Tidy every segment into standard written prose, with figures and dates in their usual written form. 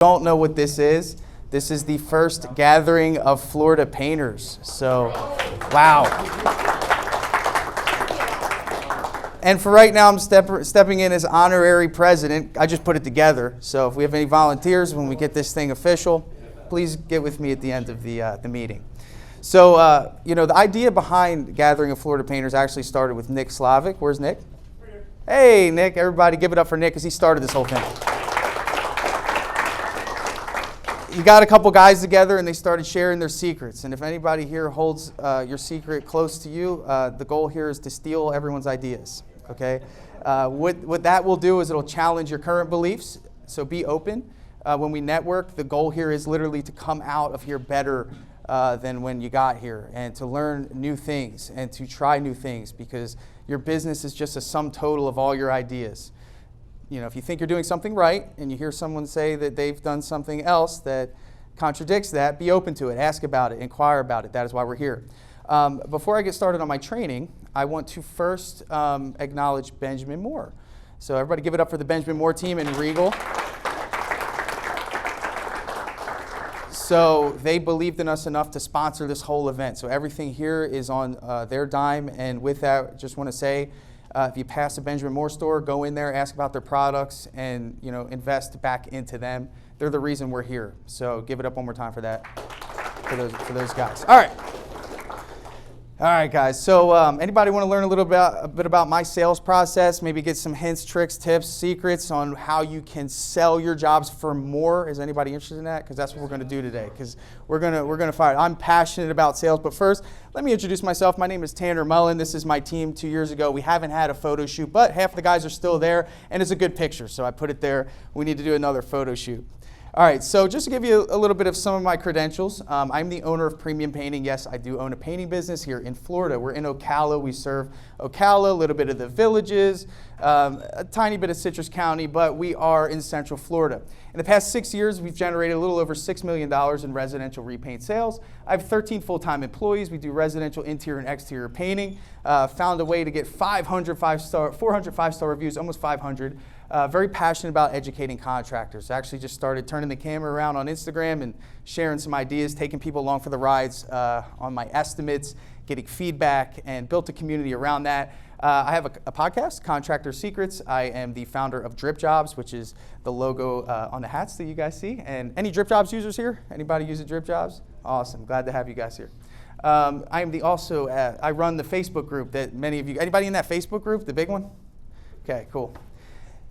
Don't know what this is the first gathering of Florida painters. So, wow. And for right now, I'm stepping in as honorary president. I just put it together. So if we have any volunteers when we get this thing official, please get with me at the end of the meeting. So, the idea behind Gathering of Florida Painters actually started with Nick Slavic. Where's Nick? Hey, Nick. Everybody give it up for Nick because he started this whole thing. You got a couple guys together and they started sharing their secrets. And if anybody here holds your secret close to you, the goal here is to steal everyone's ideas. Okay? What that will do is it'll challenge your current beliefs. So be open. When we network, the goal here is literally to come out of here better than when you got here, and to learn new things and to try new things, because your business is just a sum total of all your ideas. If you think you're doing something right and you hear someone say that they've done something else that contradicts that, be open to it, ask about it, inquire about it. That is why we're here. Before I get started on my training, I want to first acknowledge Benjamin Moore. So everybody give it up for the Benjamin Moore team in Regal. So they believed in us enough to sponsor this whole event. So everything here is on their dime. And with that, just want to say, if you pass a Benjamin Moore store, go in there, ask about their products, and invest back into them. They're the reason we're here. So give it up one more time for that, for those guys. All right, guys. So anybody want to learn a bit about my sales process? Maybe get some hints, tricks, tips, secrets on how you can sell your jobs for more? Is anybody interested in that? Because that's what we're going to do today. Because we're gonna fight. I'm passionate about sales, but first, let me introduce myself. My name is Tanner Mullen. This is my team 2 years ago. We haven't had a photo shoot, but half the guys are still there, and it's a good picture, so I put it there. We need to do another photo shoot. All right, so just to give you a little bit of some of my credentials, I'm the owner of Premium Painting. Yes, I do own a painting business here in Florida. We're in Ocala. We serve Ocala, a little bit of the Villages, a tiny bit of Citrus County, but we are in Central Florida. In the past 6 years, we've generated a little over $6 million in residential repaint sales. I have 13 full-time employees. We do residential interior and exterior painting. Found a way to get 400 five-star reviews, almost 500. Very passionate about educating contractors. Actually just started turning the camera around on Instagram and sharing some ideas, taking people along for the rides on my estimates, getting feedback, and built a community around that. I have a podcast, Contractor Secrets. I am the founder of Drip Jobs, which is the logo on the hats that you guys see. And any Drip Jobs users here? Anybody use Drip Jobs? Awesome. Glad to have you guys here. I run the Facebook group that many of you, anybody in that Facebook group, the big one? Okay, cool.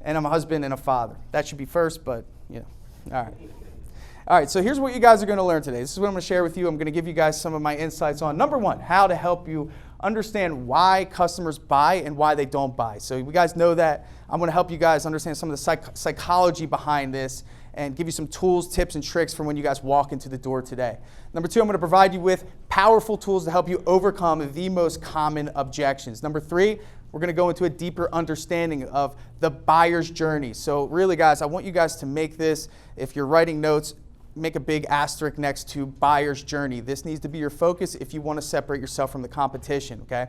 And I'm a husband and a father. That should be first, but all right. All right, so here's what you guys are going to learn today. This is what I'm going to share with you. I'm going to give you guys some of my insights on, number one, how to help you understand why customers buy and why they don't buy. So you guys know that. I'm going to help you guys understand some of the psychology behind this and give you some tools, tips, and tricks for when you guys walk into the door today. Number two, I'm going to provide you with powerful tools to help you overcome the most common objections. Number three, we're going to go into a deeper understanding of the buyer's journey. So really, guys, I want you guys to make this, if you're writing notes, make a big asterisk next to buyer's journey. This needs to be your focus if you want to separate yourself from the competition, okay?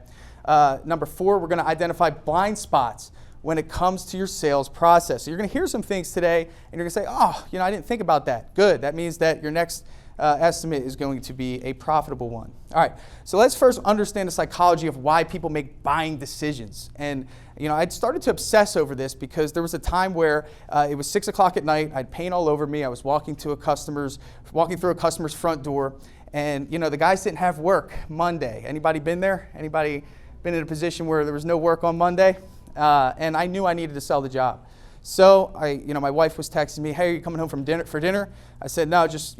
Number four, we're going to identify blind spots when it comes to your sales process. So you're going to hear some things today, and you're going to say, I didn't think about that. Good. That means that your next estimate is going to be a profitable one. All right, so let's first understand the psychology of why people make buying decisions. And I'd started to obsess over this because there was a time where it was 6 o'clock at night. I'd paint all over me. I was walking through a customer's front door, and the guys didn't have work Monday. Anybody been there? Anybody been in a position where there was no work on Monday? And I knew I needed to sell the job. So my wife was texting me, "Hey, are you coming home for dinner?" I said, "No, just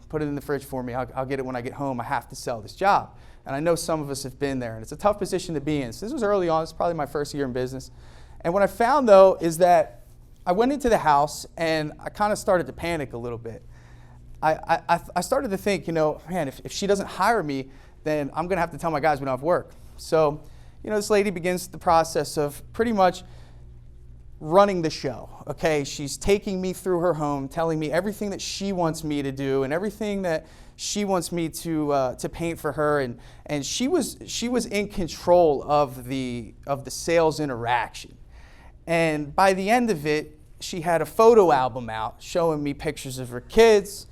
put it in the fridge for me. I'll get it when I get home. I have to sell this job." And I know some of us have been there, and it's a tough position to be in. So this was early on. It's probably my first year in business. And what I found, though, is that I went into the house, and I kind of started to panic a little bit. I started to think, man, if she doesn't hire me, then I'm going to have to tell my guys we don't have work. So, this lady begins the process of pretty much running the show, okay? She's taking me through her home, telling me everything that she wants me to do and everything that she wants me to paint for her, and she was in control of the sales interaction. And by the end of it, she had a photo album out showing me pictures of her kids.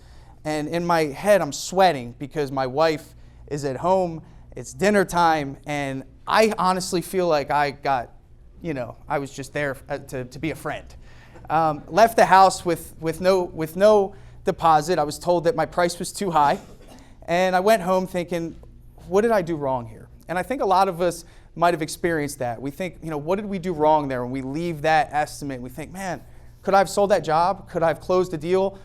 And in my head, I'm sweating because my wife is at home. It's dinner time. And I honestly feel like I got, I was just there to be a friend. Left the house with no deposit. I was told that my price was too high. And I went home thinking, what did I do wrong here? And I think a lot of us might have experienced that. We think, what did we do wrong there? When we leave that estimate, we think, man, could I have sold that job? Could I have closed the deal?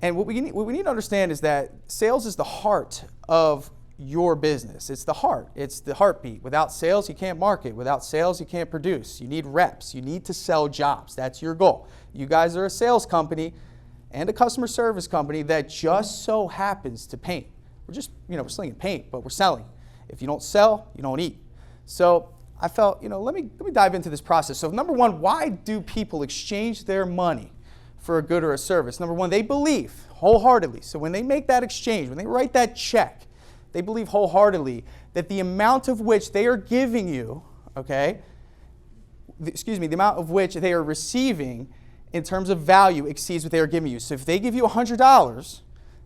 And what we need to understand is that sales is the heart of your business. It's the heart. It's the heartbeat. Without sales, you can't market. Without sales, you can't produce. You need reps. You need to sell jobs. That's your goal. You guys are a sales company and a customer service company that just so happens to paint. We're just, we're slinging paint, but we're selling. If you don't sell, you don't eat. So I felt, let me dive into this process. So number one, why do people exchange their money for a good or a service? Number one, they believe wholeheartedly. So when they make that exchange, when they write that check, they believe wholeheartedly that the amount of which they are giving you, the amount of which they are receiving in terms of value exceeds what they are giving you. So if they give you $100,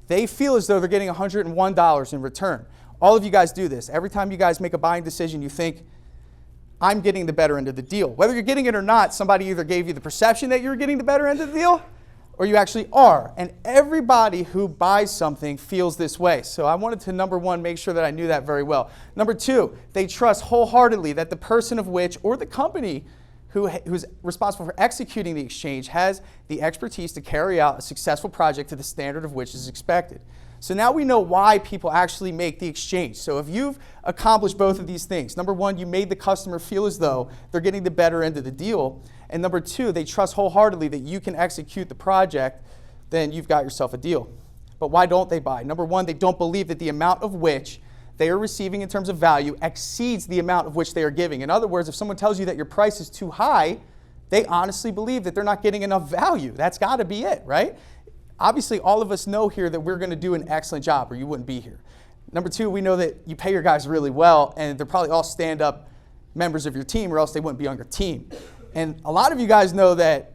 they feel as though they're getting $101 in return. All of you guys do this. Every time you guys make a buying decision, you think, I'm getting the better end of the deal. Whether you're getting it or not, somebody either gave you the perception that you're getting the better end of the deal, or you actually are. And everybody who buys something feels this way. So I wanted to, number one, make sure that I knew that very well. Number two, they trust wholeheartedly that the person of which, or the company who's responsible for executing the exchange, has the expertise to carry out a successful project to the standard of which is expected. So now we know why people actually make the exchange. So if you've accomplished both of these things, number one, you made the customer feel as though they're getting the better end of the deal, and number two, they trust wholeheartedly that you can execute the project, then you've got yourself a deal. But why don't they buy? Number one, they don't believe that the amount of which they are receiving in terms of value exceeds the amount of which they are giving. In other words, if someone tells you that your price is too high, they honestly believe that they're not getting enough value. That's got to be it, right? Obviously, all of us know here that we're going to do an excellent job or you wouldn't be here. Number two, we know that you pay your guys really well and they're probably all stand-up members of your team or else they wouldn't be on your team. And a lot of you guys know that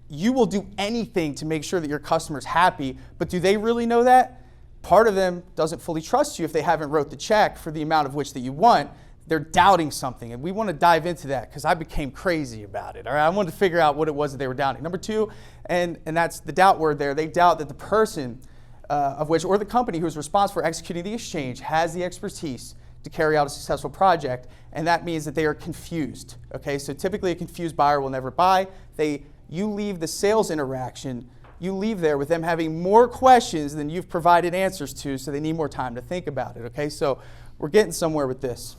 you will do anything to make sure that your customer's happy, but do they really know that? Part of them doesn't fully trust you if they haven't wrote the check for the amount of which that you want. They're doubting something, and we want to dive into that because I became crazy about it. All right, I wanted to figure out what it was that they were doubting. Number two, and that's the doubt word there, they doubt that the person of which, or the company who is responsible for executing the exchange has the expertise to carry out a successful project, and that means that they are confused. Okay, so typically a confused buyer will never buy. You leave the sales interaction, you leave there with them having more questions than you've provided answers to, so they need more time to think about it. Okay, so we're getting somewhere with this.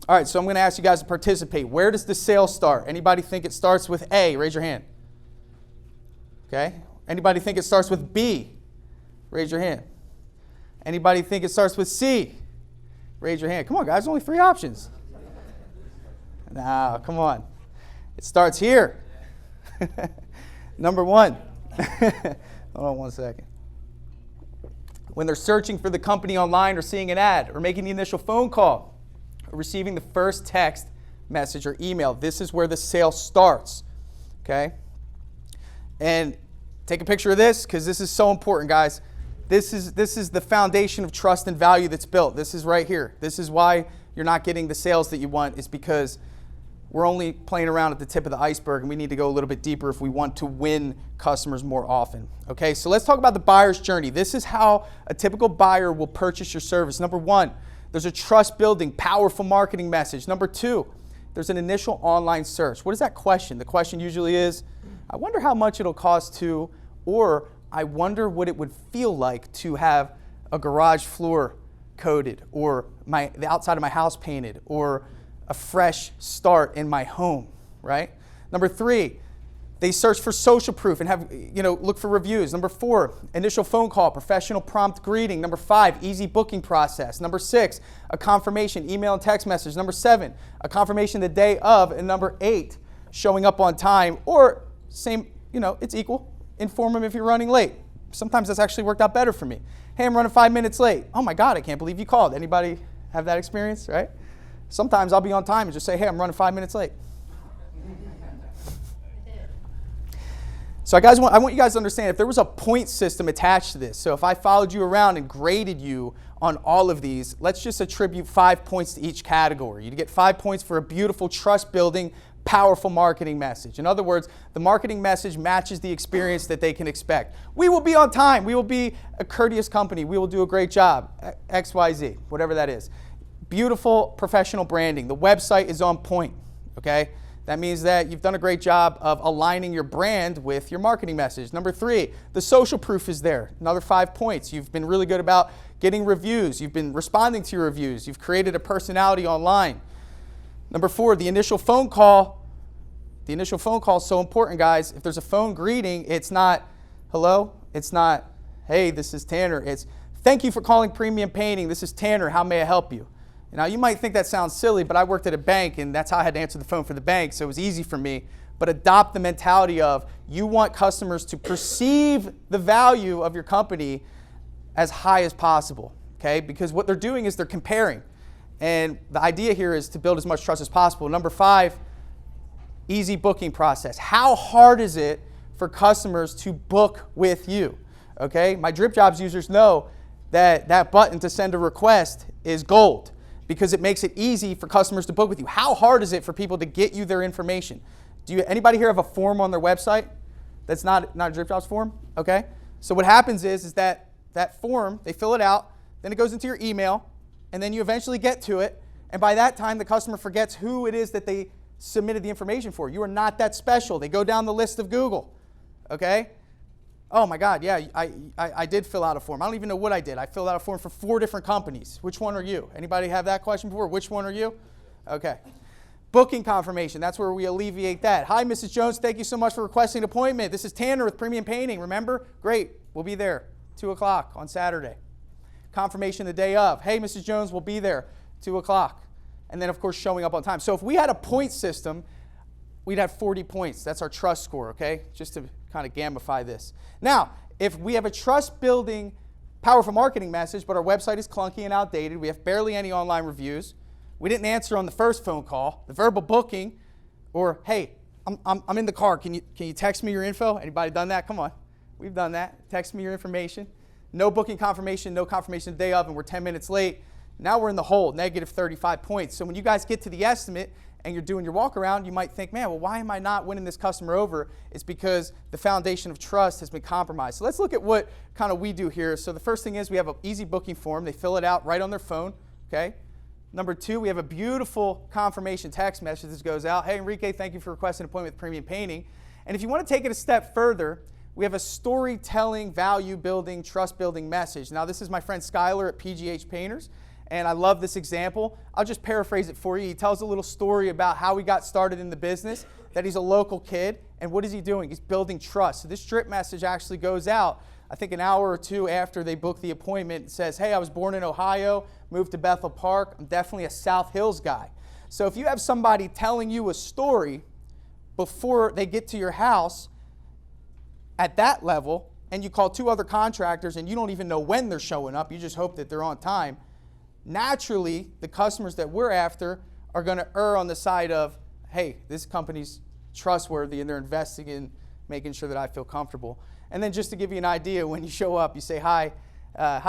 All right, so I'm going to ask you guys to participate. Where does the sale start? Anybody think it starts with A? Raise your hand. Okay. Anybody think it starts with B? Raise your hand. Anybody think it starts with C? Raise your hand. Come on, guys. Only 3 options. No, come on. It starts here. Number 1. Hold on 1 second. When they're searching for the company online or seeing an ad or making the initial phone call, receiving the first text message or email. This is where the sale starts, okay? And take a picture of this because this is so important, guys. This is the foundation of trust and value that's built. This is right here. This is why you're not getting the sales that you want, is because we're only playing around at the tip of the iceberg and we need to go a little bit deeper if we want to win customers more often. Okay, so let's talk about the buyer's journey. This is how a typical buyer will purchase your service. Number 1, there's a trust-building, powerful marketing message. Number 2, there's an initial online search. What is that question? The question usually is, I wonder how much it'll cost to, or I wonder what it would feel like to have a garage floor coated, or the outside of my house painted, or a fresh start in my home, right? Number 3, they search for social proof and have, look for reviews. Number 4, initial phone call, professional prompt greeting. Number 5, easy booking process. Number 6, a confirmation, email and text message. Number 7, a confirmation the day of. And number 8, showing up on time, or same, it's equal. Inform them if you're running late. Sometimes that's actually worked out better for me. Hey, I'm running 5 minutes late. Oh my God, I can't believe you called. Anybody have that experience, right? Sometimes I'll be on time and just say, hey, I'm running 5 minutes late. So I want you guys to understand, if there was a point system attached to this, so if I followed you around and graded you on all of these, let's just attribute 5 points to each category. You'd get 5 points for a beautiful, trust-building, powerful marketing message. In other words, the marketing message matches the experience that they can expect. We will be on time. We will be a courteous company. We will do a great job. XYZ, whatever that is. Beautiful professional branding. The website is on point, okay? That means that you've done a great job of aligning your brand with your marketing message. Number 3, the social proof is there. Another 5 points. You've been really good about getting reviews. You've been responding to your reviews. You've created a personality online. Number 4, the initial phone call. The initial phone call is so important, guys. If there's a phone greeting, it's not, hello. It's not, hey, this is Tanner. It's, thank you for calling Premium Painting. This is Tanner. How may I help you? Now, you might think that sounds silly, but I worked at a bank, and that's how I had to answer the phone for the bank, so it was easy for me. But adopt the mentality of you want customers to perceive the value of your company as high as possible, okay? Because what they're doing is they're comparing. And the idea here is to build as much trust as possible. Number 5, easy booking process. How hard is it for customers to book with you, okay? My Drip Jobs users know that that button to send a request is gold, because it makes it easy for customers to book with you. How hard is it for people to get you their information? Anybody here have a form on their website that's not a Drip Jobs form? Okay. So what happens is that form, they fill it out, then it goes into your email, and then you eventually get to it, and by that time the customer forgets who it is that they submitted the information for. You are not that special. They go down the list of Google. Okay. Oh my God, yeah, I did fill out a form. I don't even know what I did. I filled out a form for 4 different companies. Which one are you? Anybody have that question before? Which one are you? Okay. Booking confirmation, that's where we alleviate that. Hi, Mrs. Jones, thank you so much for requesting an appointment. This is Tanner with Premium Painting, remember? Great, we'll be there, 2 o'clock on Saturday. Confirmation the day of. Hey, Mrs. Jones, we'll be there, 2 o'clock. And then, of course, showing up on time. So if we had a point system, we'd have 40 points. That's our trust score, okay? Just to kind of gamify this. Now, if we have a trust-building, powerful marketing message, but our website is clunky and outdated, we have barely any online reviews, we didn't answer on the first phone call, the verbal booking, or, hey, I'm in the car, can you text me your info? Anybody done that? Come on. We've done that. Text me your information. No booking confirmation, no confirmation the day of, and we're 10 minutes late. Now we're in the hole, negative 35 points. So when you guys get to the estimate, and you're doing your walk around, you might think, man, well, why am I not winning this customer over? It's because the foundation of trust has been compromised. So let's look at what kind of we do here. So the first thing is we have an easy booking form. They fill it out right on their phone, okay? Number 2, we have a beautiful confirmation text message that goes out. Hey, Enrique, thank you for requesting an appointment with Premium Painting. And if you want to take it a step further, we have a storytelling, value-building, trust-building message. Now, this is my friend Skylar at PGH Painters. And I love this example. I'll just paraphrase it for you. He tells a little story about how he got started in the business, that he's a local kid, and what is he doing? He's building trust. So this drip message actually goes out, I think an hour or 2 after they book the appointment. It says, hey, I was born in Ohio, moved to Bethel Park. I'm definitely a South Hills guy. So if you have somebody telling you a story before they get to your house at that level, and you call 2 other contractors and you don't even know when they're showing up, you just hope that they're on time, naturally, the customers that we're after are going to err on the side of, hey, this company's trustworthy and they're investing in making sure that I feel comfortable. And then just to give you an idea, when you show up, you say, hi,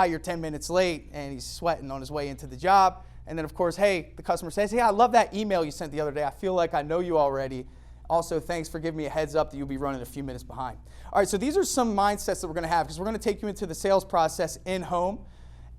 you're 10 minutes late, and he's sweating on his way into the job. And then, of course, hey, the customer says, hey, I love that email you sent the other day. I feel like I know you already. Also, thanks for giving me a heads up that you'll be running a few minutes behind. All right, so these are some mindsets that we're going to have, because we're going to take you into the sales process in-home.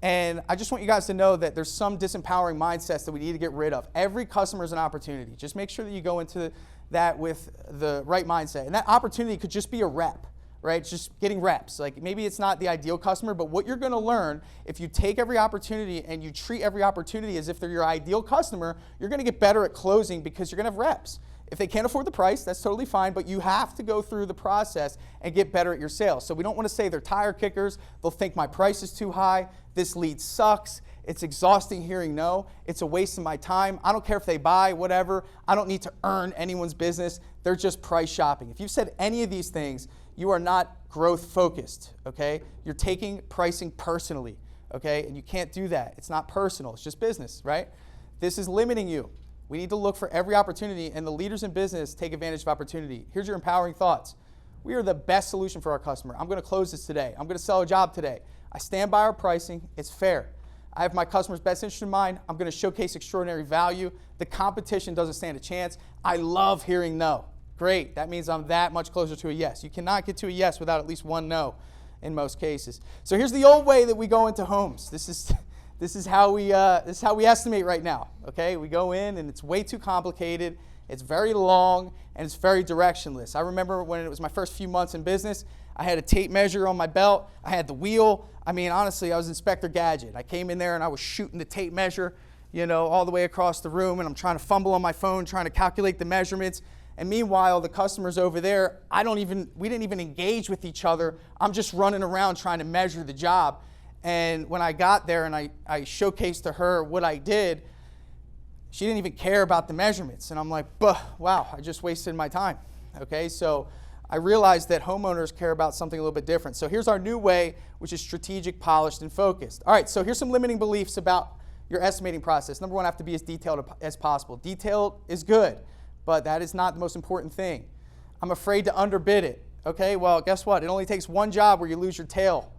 And I just want you guys to know that there's some disempowering mindsets that we need to get rid of. Every customer is an opportunity. Just make sure that you go into that with the right mindset. And that opportunity could just be a rep, right? It's just getting reps. Like maybe it's not the ideal customer, but what you're going to learn, if you take every opportunity and you treat every opportunity as if they're your ideal customer, you're going to get better at closing because you're going to have reps. If they can't afford the price, that's totally fine, but you have to go through the process and get better at your sales. So we don't want to say they're tire kickers. They'll think my price is too high. This lead sucks. It's exhausting hearing no. It's a waste of my time. I don't care if they buy, whatever. I don't need to earn anyone's business. They're just price shopping. If you've said any of these things, you are not growth focused, okay? You're taking pricing personally, okay? And you can't do that. It's not personal. It's just business, right? This is limiting you. We need to look for every opportunity, and the leaders in business take advantage of opportunity. Here's your empowering thoughts. We are the best solution for our customer. I'm going to close this today. I'm going to sell a job today. I stand by our pricing. It's fair. I have my customer's best interest in mind. I'm going to showcase extraordinary value. The competition doesn't stand a chance. I love hearing no. Great. That means I'm that much closer to a yes. You cannot get to a yes without at least one no in most cases. So here's the old way that we go into homes. This is how we estimate right now. Okay, we go in and it's way too complicated. It's very long and it's very directionless. I remember when it was my first few months in business, I had a tape measure on my belt. I had the wheel. I mean, honestly, I was Inspector Gadget. I came in there and I was shooting the tape measure, all the way across the room, and I'm trying to fumble on my phone, trying to calculate the measurements. And meanwhile, the customers over there, we didn't even engage with each other. I'm just running around trying to measure the job. And when I got there and I showcased to her what I did, she didn't even care about the measurements. And I'm like, wow, I just wasted my time. Okay, so I realized that homeowners care about something a little bit different. So here's our new way, which is strategic, polished, and focused. All right, so here's some limiting beliefs about your estimating process. Number one, I have to be as detailed as possible. Detailed is good, but that is not the most important thing. I'm afraid to underbid it. Okay, well, guess what? It only takes one job where you lose your tail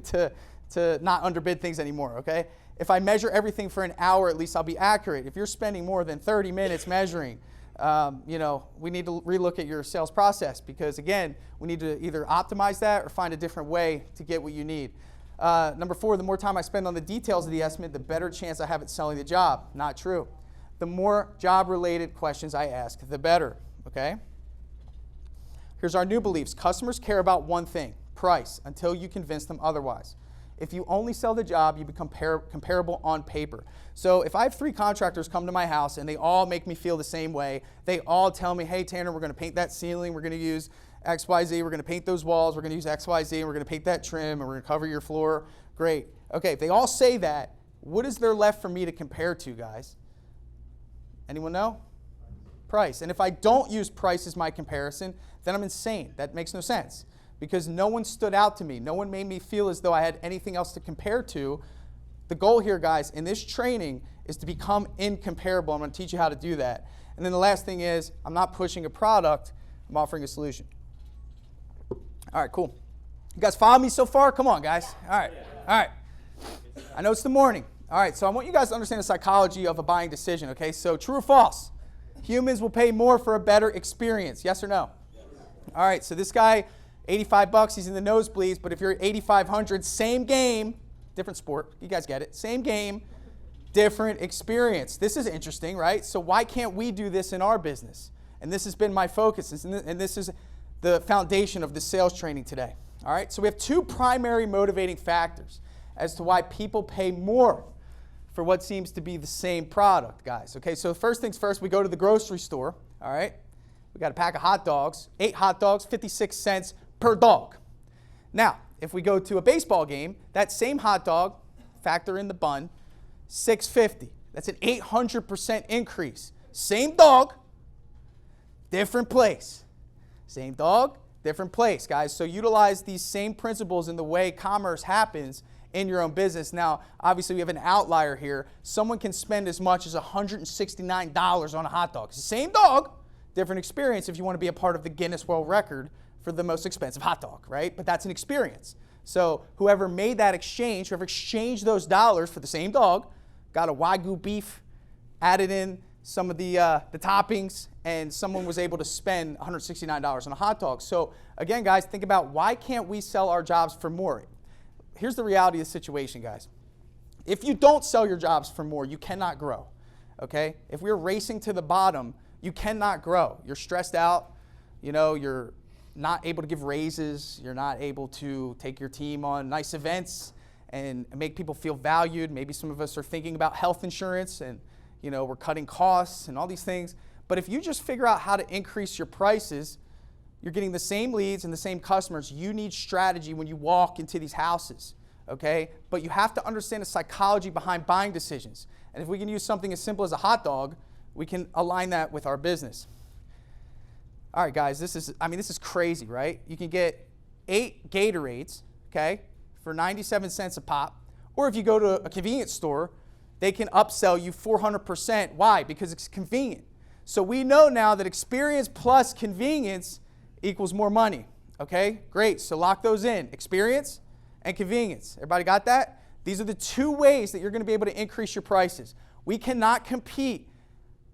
to not underbid things anymore, okay? If I measure everything for an hour, at least I'll be accurate. If you're spending more than 30 minutes measuring, we need to relook at your sales process because, again, we need to either optimize that or find a different way to get what you need. Number four, the more time I spend on the details of the estimate, the better chance I have at selling the job. Not true. The more job-related questions I ask, the better, okay? Here's our new beliefs. Customers care about one thing, price, until you convince them otherwise. If you only sell the job, you become comparable on paper. So if I have 3 contractors come to my house and they all make me feel the same way, they all tell me, hey, Tanner, we're going to paint that ceiling, we're going to use XYZ, we're going to paint those walls, we're going to use XYZ, and we're going to paint that trim, and we're going to cover your floor. Great. Okay, if they all say that, what is there left for me to compare to, guys? Anyone know? Price. And if I don't use price as my comparison, then I'm insane. That makes no sense. Because no one stood out to me. No one made me feel as though I had anything else to compare to. The goal here, guys, in this training is to become incomparable. I'm going to teach you how to do that. And then the last thing is, I'm not pushing a product, I'm offering a solution. All right, cool. You guys follow me so far? Come on, guys. All right. I know it's the morning. All right, so I want you guys to understand the psychology of a buying decision, okay? So true or false? Humans will pay more for a better experience. Yes or no? Yes. All right, so this guy, $85, he's in the nosebleeds, but if you're at $8,500, same game, different sport, you guys get it, same game, different experience. This is interesting, right? So why can't we do this in our business? And this has been my focus, and this is the foundation of the sales training today. All right, so we have 2 primary motivating factors as to why people pay more for what seems to be the same product, guys. Okay, so first things first, we go to the grocery store, all right? We got a pack of hot dogs, 8 hot dogs, 56 cents per dog. Now, if we go to a baseball game, that same hot dog, factor in the bun, $6.50. That's an 800% increase. Same dog, different place. Same dog, different place, guys. So utilize these same principles in the way commerce happens in your own business. Now, obviously, we have an outlier here. Someone can spend as much as $169 on a hot dog. It's the same dog, different experience if you want to be a part of the Guinness World Record for the most expensive hot dog, right? But that's an experience. So whoever made that exchange, whoever exchanged those dollars for the same dog, got a Wagyu beef, added in some of the toppings, and someone was able to spend $169 on a hot dog. So again, guys, think about why can't we sell our jobs for more? Here's the reality of the situation, guys. If you don't sell your jobs for more, you cannot grow, okay? If we're racing to the bottom, you cannot grow. You're stressed out, you're not able to give raises, you're not able to take your team on nice events and make people feel valued. Maybe some of us are thinking about health insurance and, we're cutting costs and all these things. But if you just figure out how to increase your prices, you're getting the same leads and the same customers. You need strategy when you walk into these houses, okay? But you have to understand the psychology behind buying decisions. And if we can use something as simple as a hot dog, we can align that with our business. All right, guys, this is crazy, right? You can get 8 Gatorades, okay, for 97 cents a pop. Or if you go to a convenience store, they can upsell you 400%. Why? Because it's convenient. So we know now that experience plus convenience equals more money, Okay, great. So lock those in. Experience and convenience. Everybody got that? These are the two ways that you're going to be able to increase your prices. We cannot compete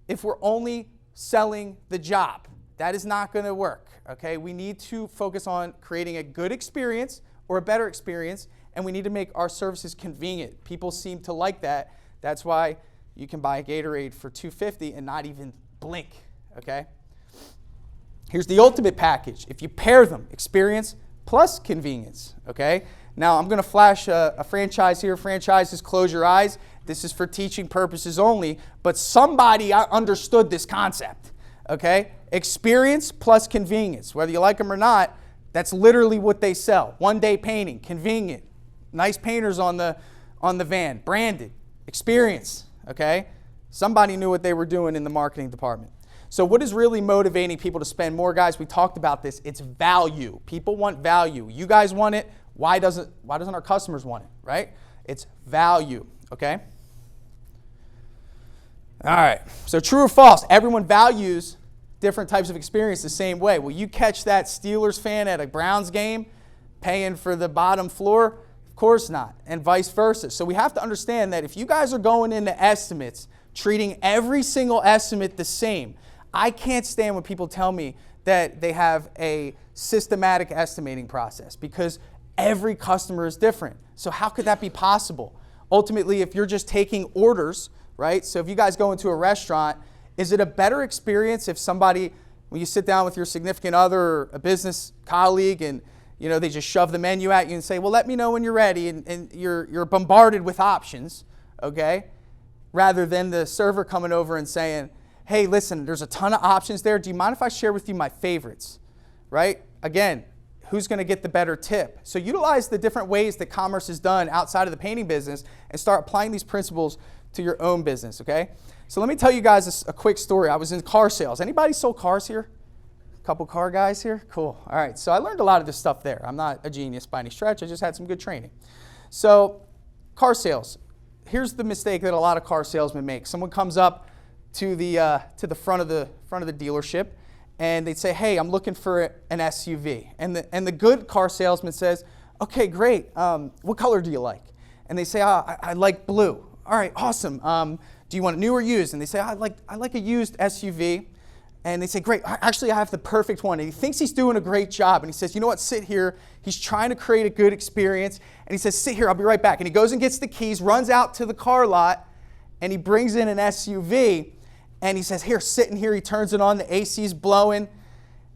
if we're only selling the job. That is not going to work. Okay, we need to focus on creating a good experience or a better experience, and we need to make our services convenient. People seem to like that. That's why you can buy a Gatorade for $2.50 and not even blink. Okay? Here's the ultimate package. If you pair them, experience plus convenience. Okay? Now I'm going to flash a franchise here. Franchises, close your eyes. This is for teaching purposes only, but somebody understood this concept. Okay? Experience plus convenience. Whether you like them or not, that's literally what they sell. One-day painting, convenient, nice painters on the van, branded, experience. Okay? Somebody knew what they were doing in the marketing department. So what is really motivating people to spend more, guys? We talked about this. It's value. People want value. You guys want it. Why doesn't our customers want it, right? It's value, okay? All right. So true or false? Everyone values different types of experience the same way. Will you catch that Steelers fan at a Browns game paying for the bottom floor? Of course not, and vice versa. So we have to understand that if you guys are going into estimates, treating every single estimate the same, I can't stand when people tell me that they have a systematic estimating process because every customer is different. So how could that be possible? Ultimately, if you're just taking orders, right? So if you guys go into a restaurant, is it a better experience if somebody, when you sit down with your significant other or a business colleague and they just shove the menu at you and say, well, let me know when you're ready, and you're bombarded with options, okay? Rather than the server coming over and saying, hey, listen, there's a ton of options there. Do you mind if I share with you my favorites, right? Again, who's going to get the better tip? So utilize the different ways that commerce is done outside of the painting business and start applying these principles to your own business, okay? So let me tell you guys a quick story. I was in car sales. Anybody sold cars here? A couple car guys here? Cool. All right, so I learned a lot of this stuff there. I'm not a genius by any stretch. I just had some good training. So car sales. Here's the mistake that a lot of car salesmen make. Someone comes up to the front of the dealership, and they'd say, hey, I'm looking for an SUV. And the good car salesman says, okay, great. What color do you like? And they say, I like blue. All right, awesome. Do you want it new or used? And they say, I like a used SUV. And they say, great, actually I have the perfect one. And he thinks he's doing a great job. And he says, you know what, sit here. He's trying to create a good experience. And he says, sit here, I'll be right back. And he goes and gets the keys, runs out to the car lot, and he brings in an SUV. And he says, here, sit in here. He turns it on, the AC's blowing.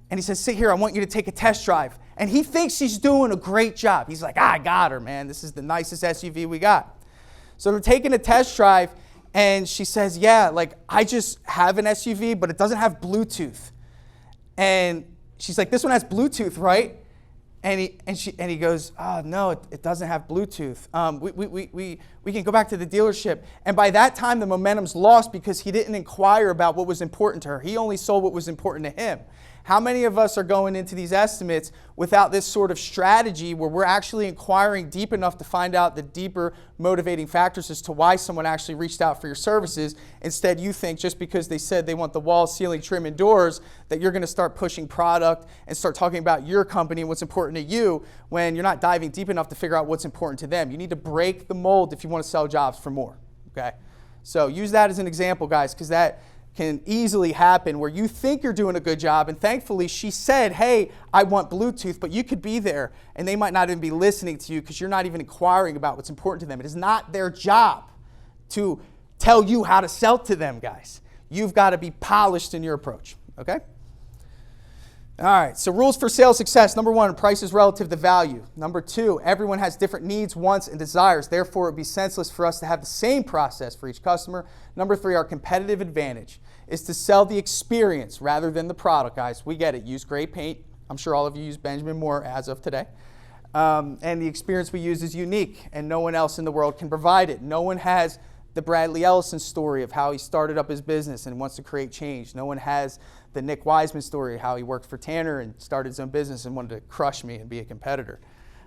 And he says, sit here, I want you to take a test drive. And he thinks he's doing a great job. He's like, I got her, man. This is the nicest SUV we got. So they're taking a test drive, and she says, yeah, like I just have an SUV, but it doesn't have Bluetooth. And she's like, this one has Bluetooth, right? And he goes, oh, no, it doesn't have Bluetooth. We can go back to the dealership. And by that time, the momentum's lost because he didn't inquire about what was important to her. He only sold what was important to him. How many of us are going into these estimates without this sort of strategy where we're actually inquiring deep enough to find out the deeper motivating factors as to why someone actually reached out for your services? Instead, you think just because they said they want the wall, ceiling, trim, and doors that you're going to start pushing product and start talking about your company and what's important to you when you're not diving deep enough to figure out what's important to them. You need to break the mold if you want to sell jobs for more, okay? So use that as an example, guys, because that can easily happen where you think you're doing a good job, and thankfully she said, hey, I want Bluetooth, but you could be there and they might not even be listening to you because you're not even inquiring about what's important to them. It is not their job to tell you how to sell to them, guys. You've got to be polished in your approach, okay? All right, so rules for sales success. Number 1, price is relative to value. Number 2, everyone has different needs, wants, and desires. Therefore, it would be senseless for us to have the same process for each customer. Number 3, our competitive advantage is to sell the experience rather than the product, guys. We get it. Use great paint. I'm sure all of you use Benjamin Moore as of today. And the experience we use is unique, and no one else in the world can provide it. No one has the Bradley Ellison story of how he started up his business and wants to create change. No one has the Nick Wiseman story, how he worked for Tanner and started his own business and wanted to crush me and be a competitor.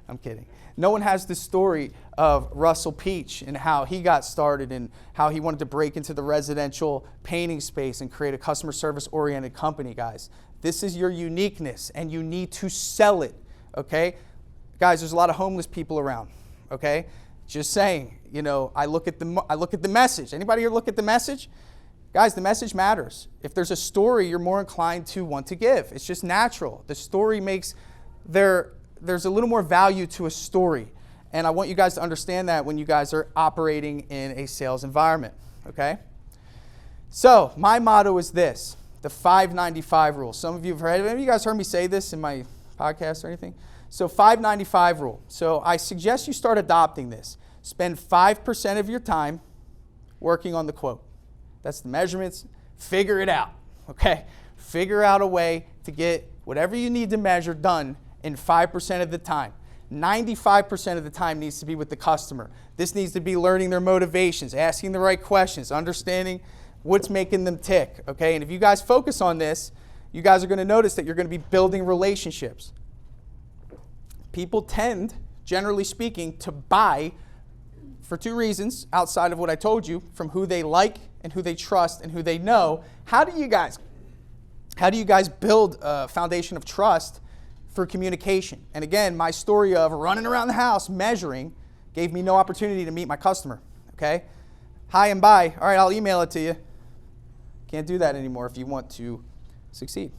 I'm kidding. No one has the story of Russell Peach and how he got started and how he wanted to break into the residential painting space and create a customer service oriented company, guys. This is your uniqueness, and you need to sell it, okay? Guys, there's a lot of homeless people around, okay? Just saying, you know, I look at the message. Anybody here look at the message? Guys, the message matters. If there's a story, you're more inclined to want to give. It's just natural. The story makes there's a little more value to a story. And I want you guys to understand that when you guys are operating in a sales environment, okay? So my motto is this, the 595 rule. Some of you have heard, have you guys heard me say this in my podcast or anything? So 595 rule. So I suggest you start adopting this. Spend 5% of your time working on the quote. That's the measurements. Figure it out, okay? Figure out a way to get whatever you need to measure done in 5% of the time. 95% of the time needs to be with the customer. This needs to be learning their motivations, asking the right questions, understanding what's making them tick, okay? And if you guys focus on this, you guys are going to notice that you're going to be building relationships. People tend, generally speaking, to buy for two reasons outside of what I told you, from who they like and who they trust and who they know. How do you guys build a foundation of trust for communication? And again, my story of running around the house measuring gave me no opportunity to meet my customer, okay? Hi and bye. All right, I'll email it to you. Can't do that anymore if you want to succeed.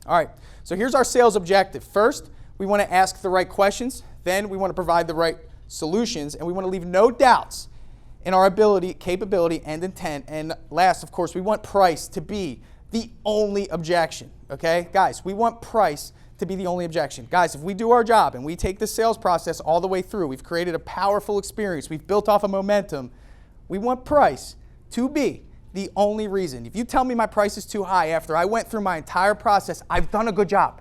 All right, so here's our sales objective. First, we want to ask the right questions. Then we want to provide the right solutions, and we want to leave no doubts in our ability, capability, and intent. And last, of course, we want price to be the only objection, okay? Guys, we want price to be the only objection. Guys, if we do our job and we take the sales process all the way through, we've created a powerful experience, we've built off a momentum, we want price to be the only reason. If you tell me my price is too high after I went through my entire process, I've done a good job,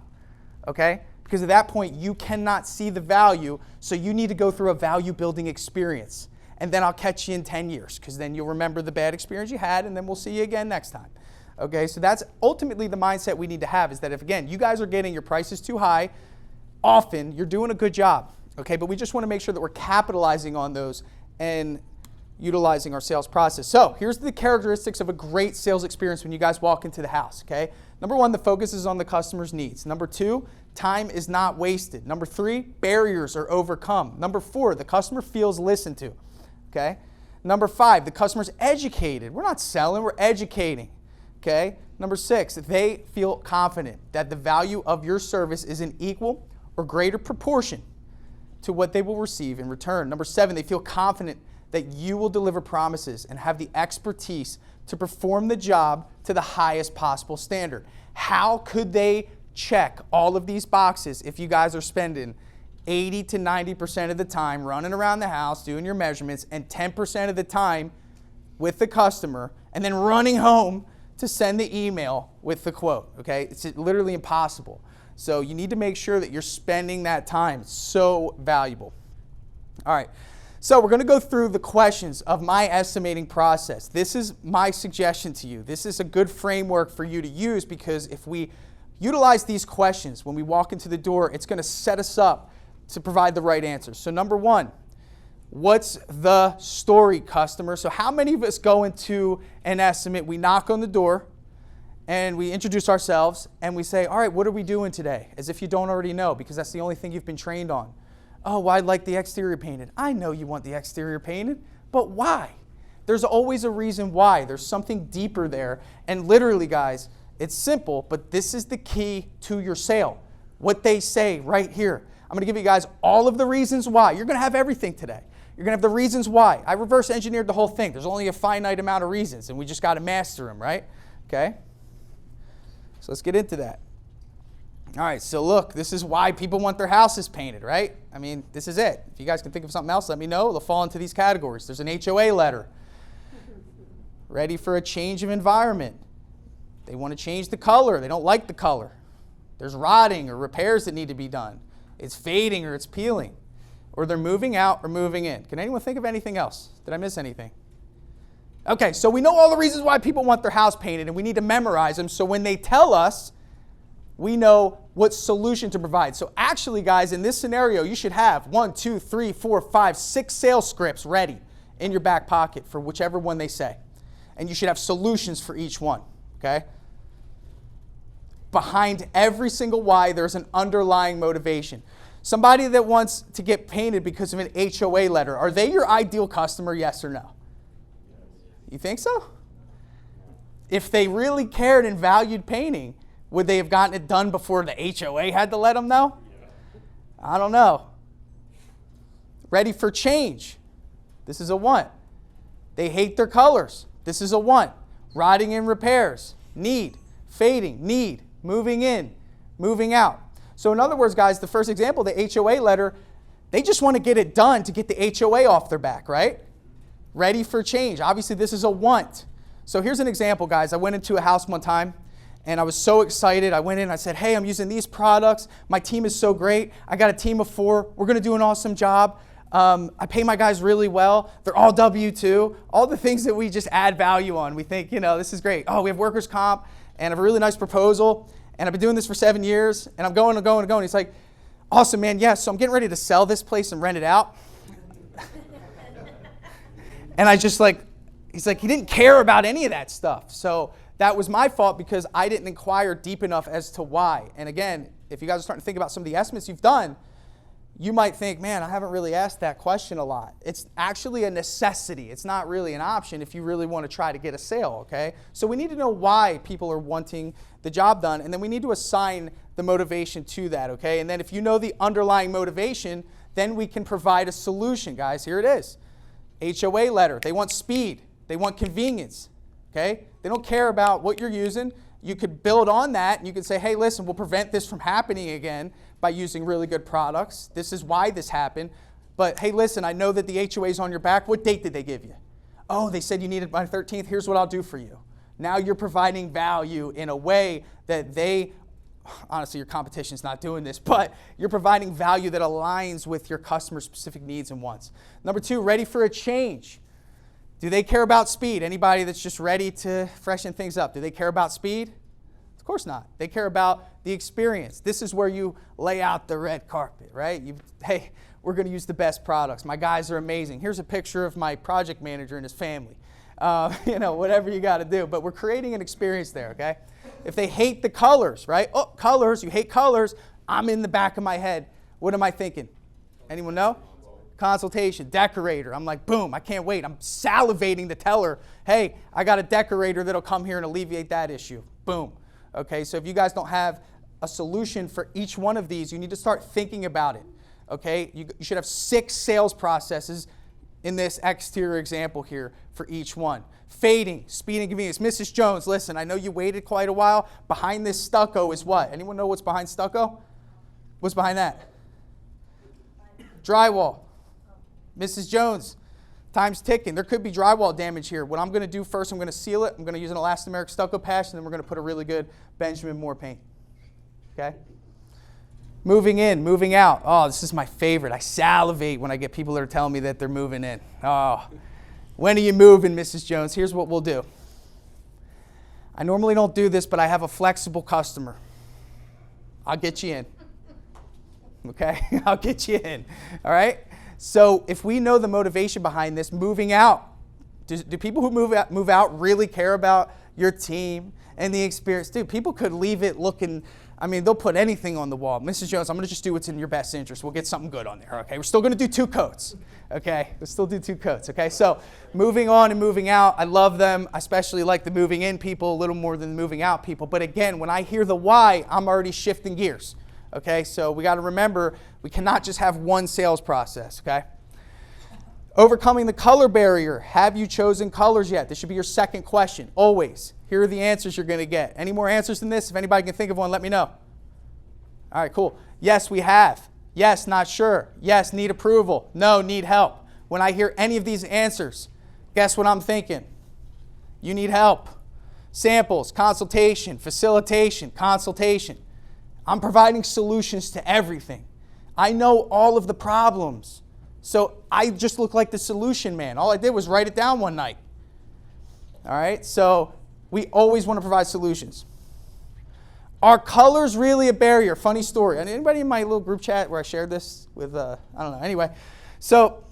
okay? Because at that point, you cannot see the value, so you need to go through a value-building experience. And then I'll catch you in 10 years, because then you'll remember the bad experience you had, and then we'll see you again next time. Okay, so that's ultimately the mindset we need to have, is that if, again, you guys are getting your prices too high, often you're doing a good job, okay? But we just want to make sure that we're capitalizing on those and utilizing our sales process. So here's the characteristics of a great sales experience when you guys walk into the house, okay? Number one, the focus is on the customer's needs. Number two, time is not wasted. Number three, barriers are overcome. Number four, the customer feels listened to, okay? Number five, the customer's educated. We're not selling, we're educating, okay? Number six, they feel confident that the value of your service is in equal or greater proportion to what they will receive in return. Number seven, they feel confident that you will deliver promises and have the expertise to perform the job to the highest possible standard. How could they check all of these boxes if you guys are spending 80 to 90% of the time running around the house doing your measurements and 10% of the time with the customer and then running home to send the email with the quote, okay? It's literally impossible. So you need to make sure that you're spending that time. It's so valuable. All right. So we're going to go through the questions of my estimating process. This is my suggestion to you. This is a good framework for you to use, because if we utilize these questions when we walk into the door, it's going to set us up to provide the right answers. So number one, what's the story, customer? So how many of us go into an estimate, we knock on the door, and we introduce ourselves, and we say, all right, what are we doing today? As if you don't already know, because that's the only thing you've been trained on. Oh, well, I'd like the exterior painted. I know you want the exterior painted, but why? There's always a reason why. There's something deeper there. And literally, guys, it's simple, but this is the key to your sale. What they say right here. I'm going to give you guys all of the reasons why. You're going to have everything today. You're going to have the reasons why. I reverse engineered the whole thing. There's only a finite amount of reasons, and we just got to master them, right? Okay? So let's get into that. All right, so look, this is why people want their houses painted, right? I mean, this is it. If you guys can think of something else, let me know. They'll fall into these categories. There's an HOA letter. Ready for a change of environment. They want to change the color. They don't like the color. There's rotting or repairs that need to be done. It's fading or it's peeling. Or they're moving out or moving in. Can anyone think of anything else? Did I miss anything? Okay, so we know all the reasons why people want their house painted, and we need to memorize them, so when they tell us, we know what solution to provide. So actually, guys, in this scenario, you should have 1, 2, 3, 4, 5, 6 sales scripts ready in your back pocket for whichever one they say. And you should have solutions for each one, okay? behind every single why, there's an underlying motivation. Somebody that wants to get painted because of an HOA letter, are they your ideal customer, yes or no? You think so? If they really cared and valued painting, would they have gotten it done before the HOA had to let them know? I don't know. Ready for change. This is a want. They hate their colors. This is a want. Rotting in repairs. Need. Fading. Need. Moving in. Moving out. So in other words, guys, the first example, the HOA letter, they just want to get it done to get the HOA off their back, right? Ready for change. Obviously, this is a want. So here's an example, guys. I went into a house one time, and I was so excited. I went in, I said, hey, I'm using these products. My team is so great. I got a team of 4. We're going to do an awesome job. I pay my guys really well. They're all W-2. All the things that we just add value on. We think, this is great. Oh, we have workers' comp, and I have a really nice proposal, and I've been doing this for 7 years, and I'm going and going and going. He's like, awesome, man. Yeah, so I'm getting ready to sell this place and rent it out. And I just he's like, he didn't care about any of that stuff. So that was my fault because I didn't inquire deep enough as to why. And again, if you guys are starting to think about some of the estimates you've done, you might think, man, I haven't really asked that question a lot. It's actually a necessity. It's not really an option if you really want to try to get a sale, okay? So we need to know why people are wanting the job done, and then we need to assign the motivation to that, okay? And then if you know the underlying motivation, then we can provide a solution, guys. Here it is. HOA letter. They want speed. They want convenience, okay? They don't care about what you're using. You could build on that, and you could say, hey, listen, we'll prevent this from happening again by using really good products. This is why this happened. But, hey, listen, I know that the HOA is on your back. What date did they give you? Oh, they said you need it by the 13th. Here's what I'll do for you. Now you're providing value in a way that honestly, your competition's not doing this, but you're providing value that aligns with your customer's specific needs and wants. Number 2, ready for a change. Do they care about speed? Anybody that's just ready to freshen things up, do they care about speed? Of course not. They care about the experience. This is where you lay out the red carpet, right? Hey, we're going to use the best products. My guys are amazing. Here's a picture of my project manager and his family. Whatever you got to do. But we're creating an experience there, okay? If they hate the colors, right? Oh, colors, you hate colors. I'm in the back of my head. What am I thinking? Anyone know? Consultation, decorator. I'm like, boom, I can't wait. I'm salivating to tell her, hey, I got a decorator that'll come here and alleviate that issue. Boom. Okay, so if you guys don't have a solution for each one of these, you need to start thinking about it. Okay, you should have 6 sales processes in this exterior example here for each one. Fading, speed and convenience. Mrs. Jones, listen, I know you waited quite a while. Behind this stucco is what? Anyone know what's behind stucco? What's behind that? Drywall. Mrs. Jones, time's ticking. There could be drywall damage here. What I'm going to do first, I'm going to seal it. I'm going to use an elastomeric stucco patch, and then we're going to put a really good Benjamin Moore paint. Okay? Moving in, moving out. Oh, this is my favorite. I salivate when I get people that are telling me that they're moving in. Oh, when are you moving, Mrs. Jones? Here's what we'll do. I normally don't do this, but I have a flexible customer. I'll get you in. Okay? I'll get you in. All right? So if we know the motivation behind this, moving out, do people who move out really care about your team and the experience? Dude, people could leave it looking, they'll put anything on the wall. Mrs. Jones, I'm going to just do what's in your best interest. We'll get something good on there, okay? We're still going to do 2 coats, okay? We'll still do 2 coats, okay? So moving on and moving out, I love them. I especially like the moving in people a little more than the moving out people. But again, when I hear the why, I'm already shifting gears. Okay, so we got to remember, we cannot just have one sales process, okay? Overcoming the color barrier. Have you chosen colors yet? This should be your second question, always. Here are the answers you're going to get. Any more answers than this? If anybody can think of one, let me know. All right, cool. Yes, we have. Yes, not sure. Yes, need approval. No, need help. When I hear any of these answers, guess what I'm thinking? You need help. Samples, consultation, facilitation, consultation. I'm providing solutions to everything. I know all of the problems. So I just look like the solution man. All I did was write it down one night. All right, so we always want to provide solutions. Are colors really a barrier? Funny story. Anybody in my little group chat where I shared this with, I don't know. Anyway, so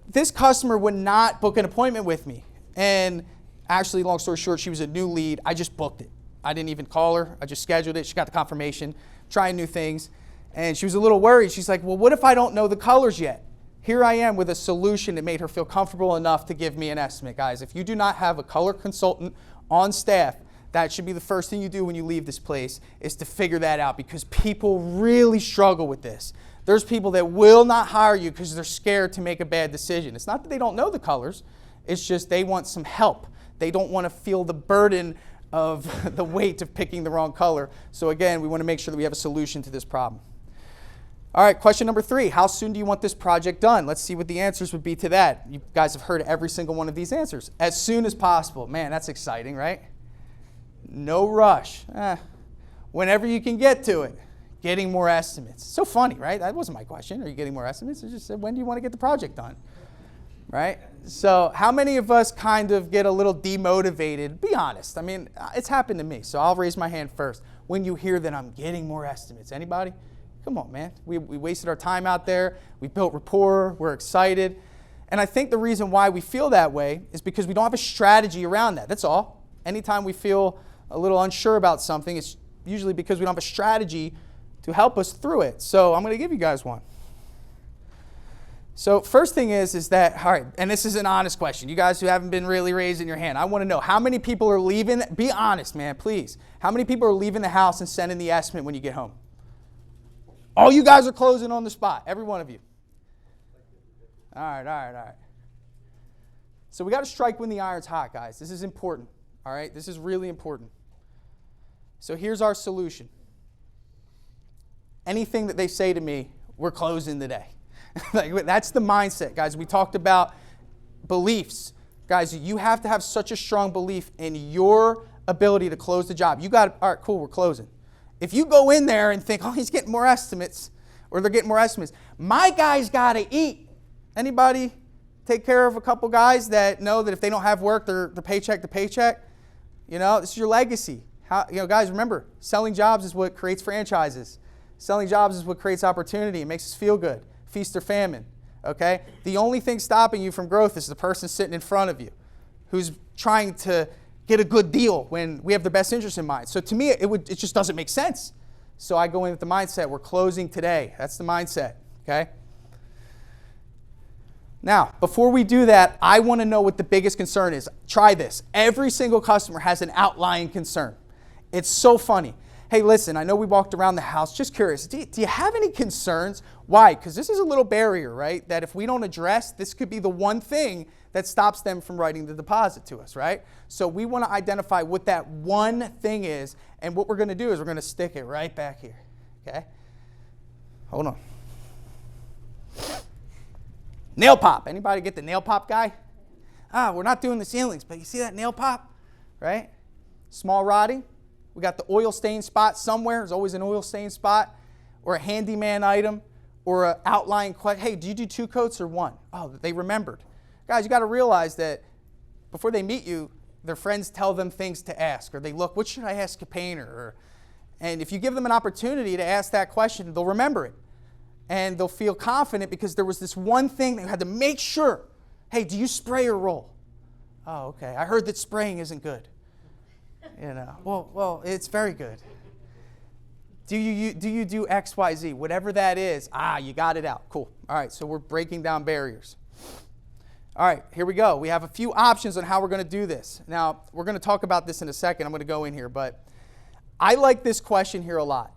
this customer would not book an appointment with me. And actually, long story short, she was a new lead. I just booked it. I didn't even call her. I just scheduled it. She got the confirmation, trying new things. And she was a little worried. She's like, well, what if I don't know the colors yet? Here I am with a solution that made her feel comfortable enough to give me an estimate. Guys, if you do not have a color consultant on staff, that should be the first thing you do when you leave this place, is to figure that out, because people really struggle with this. There's people that will not hire you because they're scared to make a bad decision. It's not that they don't know the colors. It's just they want some help. They don't want to feel the burden of the weight of picking the wrong color. So again, we want to make sure that we have a solution to this problem. All right, question number 3. How soon do you want this project done? Let's see what the answers would be to that. You guys have heard every single one of these answers. As soon as possible. Man, that's exciting, right? No rush. Whenever you can get to it. Getting more estimates. So funny, right? That wasn't my question. Are you getting more estimates? I just said, when do you want to get the project done? Right? So how many of us kind of get a little demotivated? Be honest. I mean, it's happened to me, so I'll raise my hand first. When you hear that I'm getting more estimates. Anybody? Come on, man. We wasted our time out there. We built rapport. We're excited. And I think the reason why we feel that way is because we don't have a strategy around that. That's all. Anytime we feel a little unsure about something, it's usually because we don't have a strategy to help us through it. So I'm going to give you guys one. So first thing is that, all right, and this is an honest question. You guys who haven't been really raising your hand, I want to know how many people are leaving. Be honest, man, please. How many people are leaving the house and sending the estimate when you get home? All you guys are closing on the spot, every one of you. All right. So we got to strike when the iron's hot, guys. This is important, all right? This is really important. So here's our solution. Anything that they say to me, we're closing today. Like, that's the mindset, guys. We talked about beliefs. Guys, you have to have such a strong belief in your ability to close the job. You got, all right, cool, we're closing. If you go in there and think, oh, he's getting more estimates, or they're getting more estimates, my guy's got to eat. Anybody take care of a couple guys that know that if they don't have work, they're paycheck to paycheck? You know, this is your legacy. Guys, remember, selling jobs is what creates franchises. Selling jobs is what creates opportunity. It makes us feel good. Feast or famine, okay? The only thing stopping you from growth is the person sitting in front of you who's trying to get a good deal when we have the best interest in mind. So to me, it just doesn't make sense. So I go in with the mindset, we're closing today. That's the mindset, okay? Now, before we do that, I want to know what the biggest concern is. Try this. Every single customer has an outlying concern. It's so funny. Hey, listen, I know we walked around the house. Just curious, do you have any concerns? Why? Because this is a little barrier, right? That if we don't address, this could be the one thing that stops them from writing the deposit to us, right? So we want to identify what that one thing is, and what we're going to do is we're going to stick it right back here, okay? Hold on. Nail pop. Anybody get the nail pop guy? We're not doing the ceilings, but you see that nail pop, right? Small rotting. We got the oil stain spot somewhere. There's always an oil stain spot, or a handyman item, or an outlying question. Hey, do you do 2 coats or 1? Oh, they remembered. Guys, you got to realize that before they meet you, their friends tell them things to ask, or they look, what should I ask a painter? And if you give them an opportunity to ask that question, they'll remember it. And they'll feel confident because there was this one thing they had to make sure. Hey, do you spray or roll? Oh, okay. I heard that spraying isn't good. You know, well, it's very good. Do you do X, Y, Z? Whatever that is, you got it out. Cool. All right, so we're breaking down barriers. All right, here we go. We have a few options on how we're going to do this. Now, we're going to talk about this in a second. I'm going to go in here, but I like this question here a lot.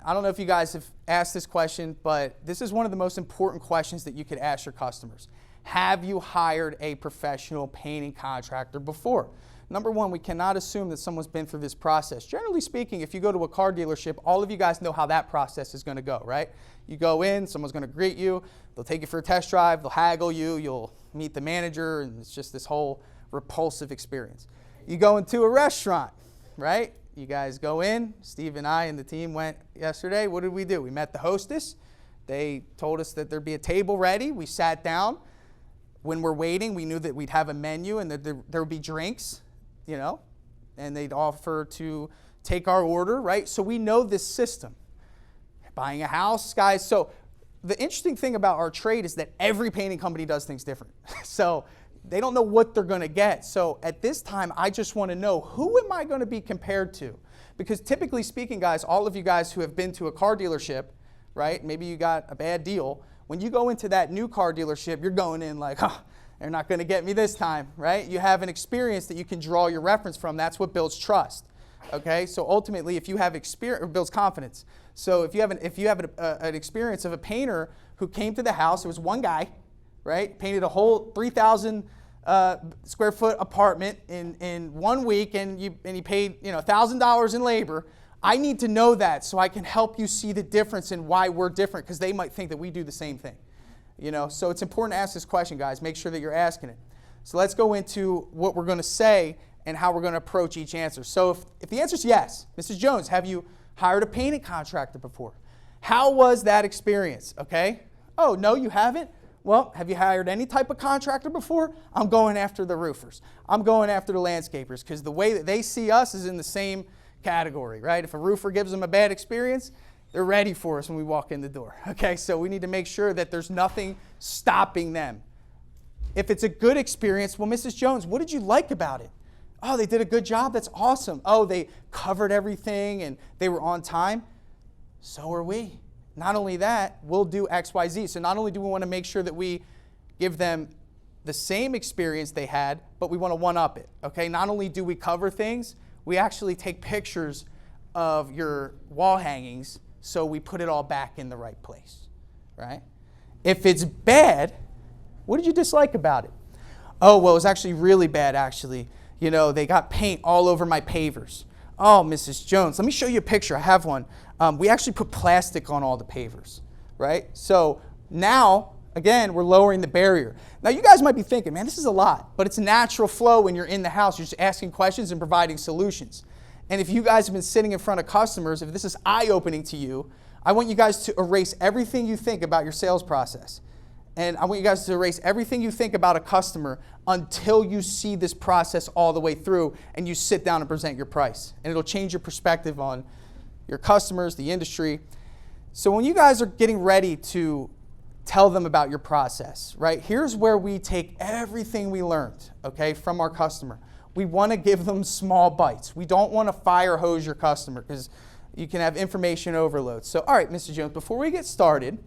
I don't know if you guys have asked this question, but this is one of the most important questions that you could ask your customers. Have you hired a professional painting contractor before? Number one, we cannot assume that someone's been through this process. Generally speaking, if you go to a car dealership, all of you guys know how that process is going to go, right? You go in, someone's going to greet you, they'll take you for a test drive, they'll haggle you, you'll meet the manager, and it's just this whole repulsive experience. You go into a restaurant, right? You guys go in, Steve and I and the team went yesterday. What did we do? We met the hostess. They told us that there'd be a table ready. We sat down. When we're waiting, we knew that we'd have a menu and that there would be drinks, you know, and they'd offer to take our order, right? So we know this system. Buying a house, guys. So the interesting thing about our trade is that every painting company does things different. So they don't know what they're going to get. So at this time, I just want to know, who am I going to be compared to? Because typically speaking, guys, all of you guys who have been to a car dealership, right? Maybe you got a bad deal. When you go into that new car dealership, you're going in like, oh, they're not going to get me this time, right? You have an experience that you can draw your reference from. That's what builds trust. Okay, so ultimately, if you have experience, it builds confidence. So if you have an experience of a painter who came to the house, it was one guy, right? Painted a whole 3,000 square foot apartment in 1 week, and he paid $1,000 in labor. I need to know that so I can help you see the difference in why we're different, because they might think that we do the same thing. So it's important to ask this question, guys. Make sure that you're asking it. So let's go into what we're going to say and how we're going to approach each answer. So if the answer is yes, Mrs. Jones, have you hired a painting contractor before? How was that experience? Okay. Oh, no, you haven't? Well, have you hired any type of contractor before? I'm going after the roofers. I'm going after the landscapers, because the way that they see us is in the same category, right? If a roofer gives them a bad experience, they're ready for us when we walk in the door. Okay, so we need to make sure that there's nothing stopping them. If it's a good experience, well, Mrs. Jones, what did you like about it? Oh, they did a good job. That's awesome. Oh, they covered everything and they were on time. So are we. Not only that, we'll do X, Y, Z. So not only do we want to make sure that we give them the same experience they had, but we want to one-up it. Okay, not only do we cover things, we actually take pictures of your wall hangings so we put it all back in the right place, right? If it's bad, what did you dislike about it? Oh, well, it was actually really bad, actually. They got paint all over my pavers. Oh, Mrs. Jones, let me show you a picture. I have one. We actually put plastic on all the pavers, right? So now, again, we're lowering the barrier. Now, you guys might be thinking, man, this is a lot, but it's a natural flow when you're in the house. You're just asking questions and providing solutions. And if you guys have been sitting in front of customers, if this is eye-opening to you, I want you guys to erase everything you think about your sales process. And I want you guys to erase everything you think about a customer until you see this process all the way through and you sit down and present your price. And it'll change your perspective on your customers, the industry. So when you guys are getting ready to tell them about your process, right? Here's where we take everything we learned, okay, from our customer. We want to give them small bites. We don't want to fire hose your customer, because you can have information overload. So, all right, Mr. Jones, before we get started,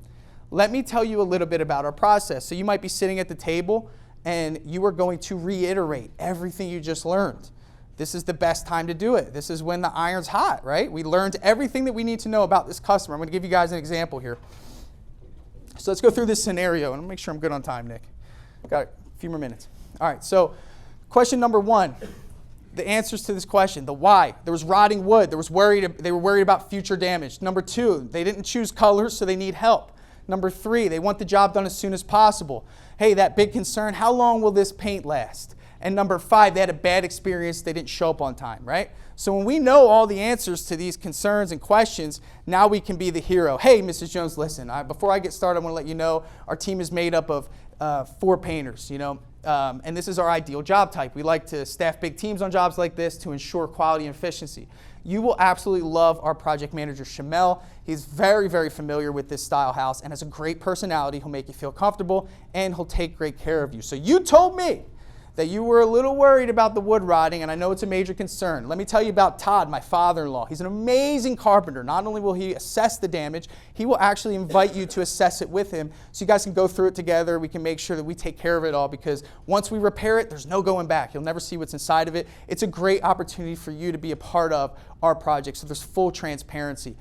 let me tell you a little bit about our process. So you might be sitting at the table and you are going to reiterate everything you just learned. This is the best time to do it. This is when the iron's hot, right? We learned everything that we need to know about this customer. I'm going to give you guys an example here. So let's go through this scenario, and make sure I'm good on time, Nick. Got a few more minutes. All right, so question number 1, the answers to this question, the why. There was rotting wood. They were worried about future damage. Number 2, they didn't choose colors, so they need help. Number 3, they want the job done as soon as possible. Hey, that big concern, how long will this paint last? And number 5, they had a bad experience, they didn't show up on time, right? So when we know all the answers to these concerns and questions, now we can be the hero. Hey, Mrs. Jones, listen, before I get started, I want to let you know our team is made up of 4 painters, and this is our ideal job type. We like to staff big teams on jobs like this to ensure quality and efficiency. You will absolutely love our project manager, Shamel. He's very, very familiar with this style house and has a great personality. He'll make you feel comfortable, and he'll take great care of you. So you told me that you were a little worried about the wood rotting, and I know it's a major concern. Let me tell you about Todd, my father-in-law. He's an amazing carpenter. Not only will he assess the damage, he will actually invite you to assess it with him so you guys can go through it together. We can make sure that we take care of it all, because once we repair it, there's no going back. You'll never see what's inside of it. It's a great opportunity for you to be a part of our project, so there's full transparency.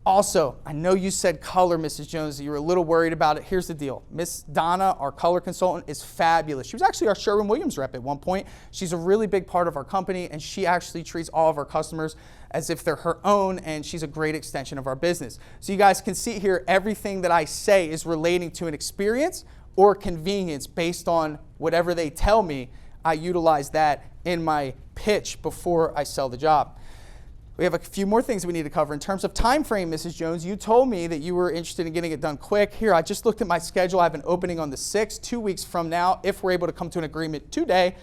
Also, I know you said color, Mrs. Jones, that you were a little worried about it. Here's the deal. Miss Donna, our color consultant, is fabulous. She was actually our Sherwin-Williams rep at one point. She's a really big part of our company, and she actually treats all of our customers as if they're her own, and she's a great extension of our business. So you guys can see here, everything that I say is relating to an experience or convenience based on whatever they tell me. I utilize that in my pitch before I sell the job. We have a few more things we need to cover. In terms of time frame, Mrs. Jones, you told me that you were interested in getting it done quick. Here, I just looked at my schedule. I have an opening on the 6th, 2 weeks from now. If we're able to come to an agreement today,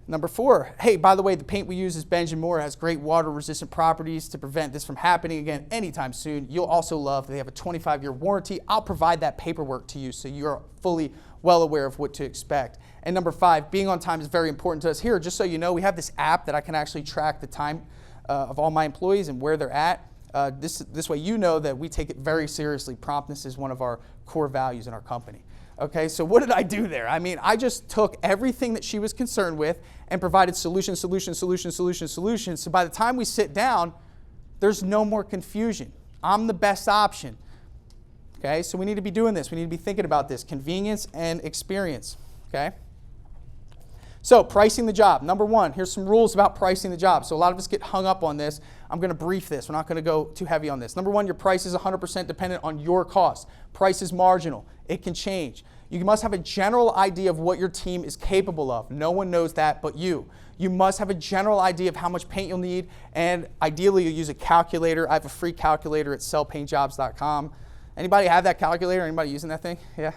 Number 4, hey, by the way, the paint we use is Benjamin Moore. It has great water-resistant properties to prevent this from happening again anytime soon. You'll also love that they have a 25-year warranty. I'll provide that paperwork to you so you're fully well aware of what to expect. And number 5, being on time is very important to us here. Just so you know, we have this app that I can actually track the time of all my employees and where they're at. This way you know that we take it very seriously. Promptness is one of our core values in our company. Okay, so what did I do there? I mean, I just took everything that she was concerned with and provided solution. So by the time we sit down, there's no more confusion. I'm the best option. Okay, so we need to be doing this. We need to be thinking about this, convenience and experience. Okay. So pricing the job. Number 1, here's some rules about pricing the job. So a lot of us get hung up on this. I'm going to brief this. We're not going to go too heavy on this. Number 1, your price is 100% dependent on your cost. Price is marginal. It can change. You must have a general idea of what your team is capable of. No one knows that but you. You must have a general idea of how much paint you'll need, and ideally you'll use a calculator. I have a free calculator at sellpaintjobs.com. Anybody have that calculator? Anybody using that thing? Yeah.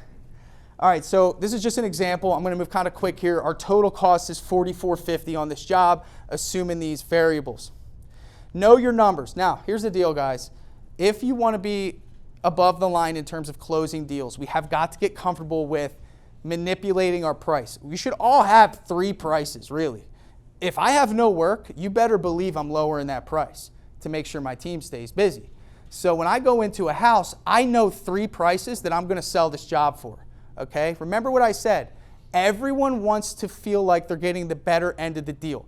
All right, so this is just an example. I'm going to move kind of quick here. Our total cost is $44.50 on this job, assuming these variables. Know your numbers. Now, here's the deal, guys. If you want to be above the line in terms of closing deals, we have got to get comfortable with manipulating our price. We should all have 3 prices, really. If I have no work, you better believe I'm lowering that price to make sure my team stays busy. So when I go into a house, I know 3 prices that I'm going to sell this job for. Okay, remember what I said. Everyone wants to feel like they're getting the better end of the deal.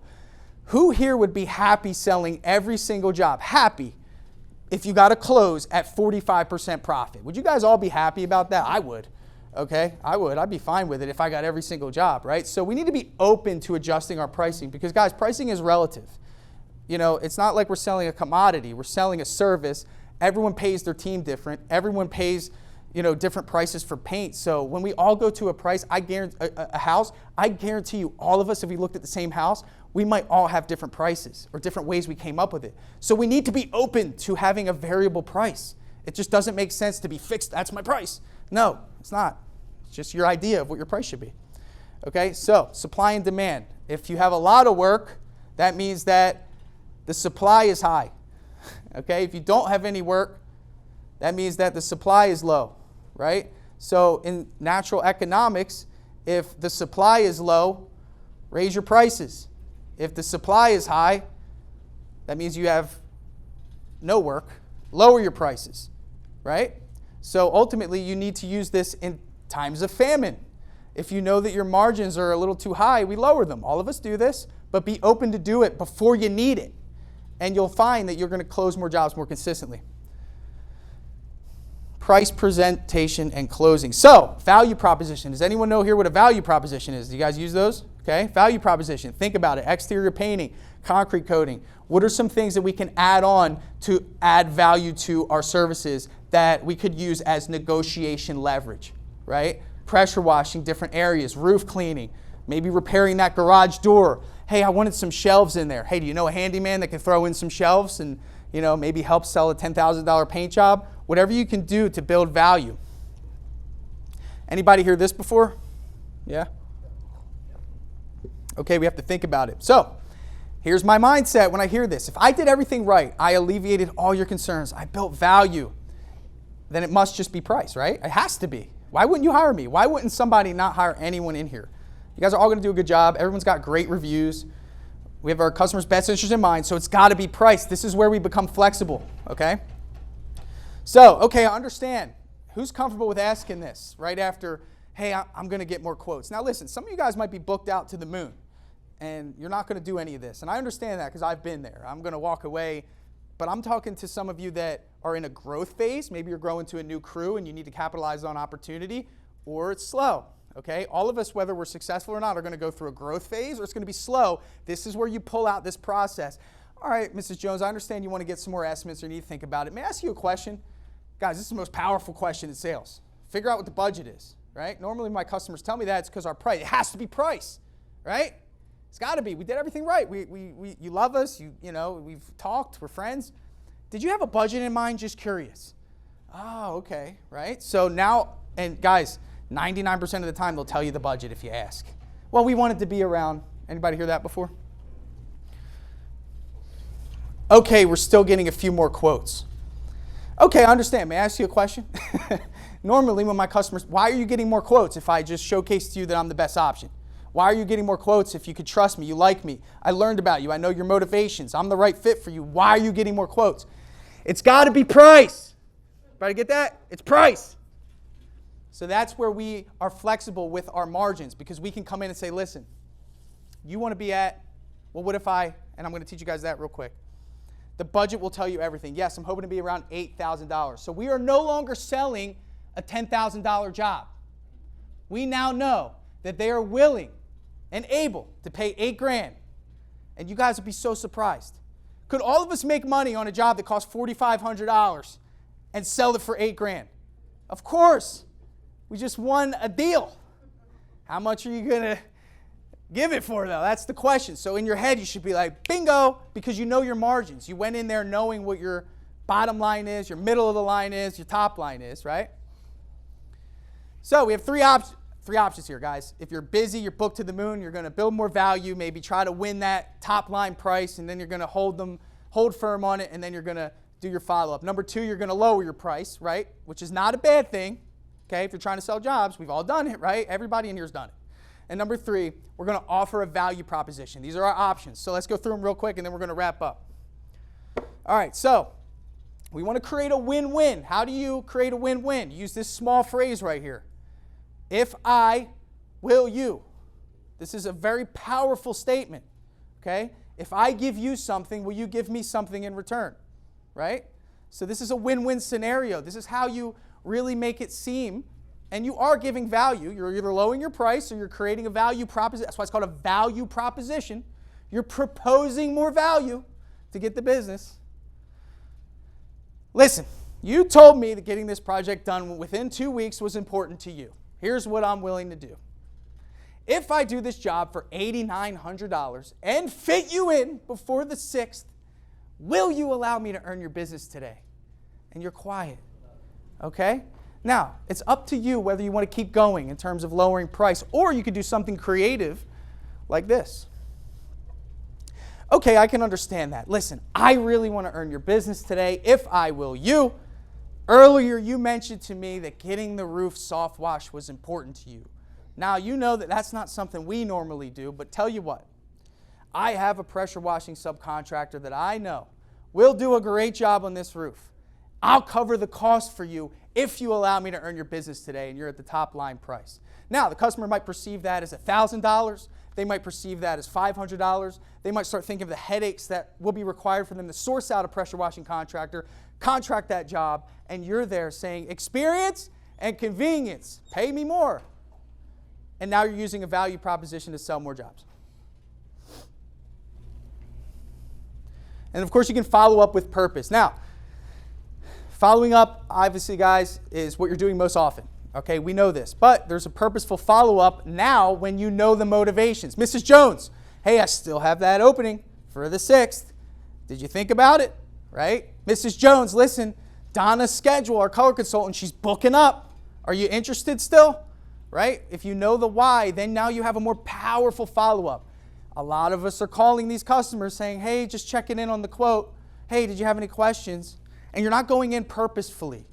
Who here would be happy selling every single job? Happy if you got to close at 45% profit. Would you guys all be happy about that? I would. Okay, I would. I'd be fine with it if I got every single job, right? So we need to be open to adjusting our pricing because, guys, pricing is relative. You know, it's not like we're selling a commodity. We're selling a service. Everyone pays their team different. Everyone pays different prices for paint. So when we all go to a price, I guarantee a house, I guarantee you all of us, if we looked at the same house, we might all have different prices or different ways we came up with it. So we need to be open to having a variable price. It just doesn't make sense to be fixed. That's my price. No, it's not. It's just your idea of what your price should be. Okay, so supply and demand. If you have a lot of work, that means that the supply is high. Okay, if you don't have any work, that means that the supply is low. Right? So in natural economics, if the supply is low, raise your prices. If the supply is high, that means you have no work, lower your prices, right? So ultimately, you need to use this in times of famine. If you know that your margins are a little too high, we lower them. All of us do this, but be open to do it before you need it. And you'll find that you're going to close more jobs more consistently. Price, presentation, and closing. So, value proposition. Does anyone know here what a value proposition is? Do you guys use those? Okay, value proposition. Think about it. Exterior painting, concrete coating. What are some things that we can add on to add value to our services that we could use as negotiation leverage, right? Pressure washing different areas, roof cleaning, maybe repairing that garage door. Hey, I wanted some shelves in there. Hey, do you know a handyman that can throw in some shelves and maybe help sell a $10,000 paint job? Whatever you can do to build value. Anybody hear this before? Yeah? Okay, we have to think about it. So, here's my mindset when I hear this. If I did everything right, I alleviated all your concerns, I built value, then it must just be price, right? It has to be. Why wouldn't you hire me? Why wouldn't somebody not hire anyone in here? You guys are all going to do a good job. Everyone's got great reviews. We have our customers' best interest in mind, so it's got to be price. This is where we become flexible, okay? So, okay, I understand. Who's comfortable with asking this right after, hey, I'm going to get more quotes? Now, listen, some of you guys might be booked out to the moon, and you're not going to do any of this. And I understand that because I've been there. I'm going to walk away, but I'm talking to some of you that are in a growth phase. Maybe you're growing to a new crew, and you need to capitalize on opportunity, or it's slow. Okay, all of us, whether we're successful or not, are going to go through a growth phase or it's going to be slow. This is where you pull out this process. All right, Mrs. Jones, I understand you want to get some more estimates or need to think about it. May I ask you a question? Guys, this is the most powerful question in sales. Figure out what the budget is, right? Normally my customers tell me that it's because our price. It has to be price, right? It's got to be. We did everything right. You love us. We've talked. We're friends. Did you have a budget in mind? Just curious. Oh, okay, right? So now, and guys, 99% of the time they'll tell you the budget if you ask. Well, we want it to be around Anybody hear that before? Okay, we're still getting a few more quotes. Okay, I understand. May I ask you a question? Normally when my customers, why are you getting more quotes if I just showcase to you that I'm the best option? Why are you getting more quotes if you could trust me, you like me, I learned about you, I know your motivations, I'm the right fit for you. Why are you getting more quotes? It's got to be price. Everybody get that? It's price. So that's where we are flexible with our margins, because we can come in and say, listen, you want to be at, well, what if and I'm going to teach you guys that real quick. The budget will tell you everything. Yes, I'm hoping to be around $8,000. So we are no longer selling a $10,000 job. We now know that they are willing and able to pay $8,000. And you guys would be so surprised. Could all of us make money on a job that costs $4,500 and sell it for $8,000? Of course. We just won a deal. How much are you going to give it for, though? That's the question. So in your head, you should be like, bingo, because you know your margins. You went in there knowing what your bottom line is, your middle of the line is, your top line is, right? So we have three options here, guys. If you're busy, you're booked to the moon, you're going to build more value, maybe try to win that top line price, and then you're going to hold firm on it, and then you're going to do your follow-up. Number two, you're going to lower your price, right? Which is not a bad thing, okay? If you're trying to sell jobs, we've all done it, right? Everybody in here's done it. And number three, we're going to offer a value proposition. These are our options. So let's go through them real quick, and then we're going to wrap up. All right, so we want to create a win-win. How do you create a win-win? Use this small phrase right here. If I, will you. This is a very powerful statement, okay? If I give you something, will you give me something in return, right? So this is a win-win scenario. This is how you really make it seem, and you are giving value. You're either lowering your price or you're creating a value proposition. That's why it's called a value proposition. You're proposing more value to get the business. Listen, you told me that getting this project done within 2 weeks was important to you. Here's what I'm willing to do. If I do this job for $8,900 and fit you in before the 6th, will you allow me to earn your business today? And you're quiet, okay? Now, it's up to you whether you want to keep going in terms of lowering price, or you could do something creative like this. Okay, I can understand that. Listen, I really want to earn your business today. If I will you. Earlier, you mentioned to me that getting the roof soft wash was important to you. Now, you know that that's not something we normally do, but tell you what, I have a pressure washing subcontractor that I know will do a great job on this roof. I'll cover the cost for you if you allow me to earn your business today and you're at the top line price. Now, the customer might perceive that as $1,000. They might perceive that as $500. They might start thinking of the headaches that will be required for them to source out a pressure washing contractor, contract that job, and you're there saying experience and convenience. Pay me more. And now you're using a value proposition to sell more jobs. And of course, you can follow up with purpose. Now, following up, obviously, guys, is what you're doing most often. Okay, we know this. But there's a purposeful follow-up now when you know the motivations. Mrs. Jones, hey, I still have that opening for the 6th. Did you think about it? Right? Mrs. Jones, listen, Donna's schedule, our color consultant, she's booking up. Are you interested still? Right? If you know the why, then now you have a more powerful follow-up. A lot of us are calling these customers saying, hey, just checking in on the quote. Hey, did you have any questions? And you're not going in purposefully.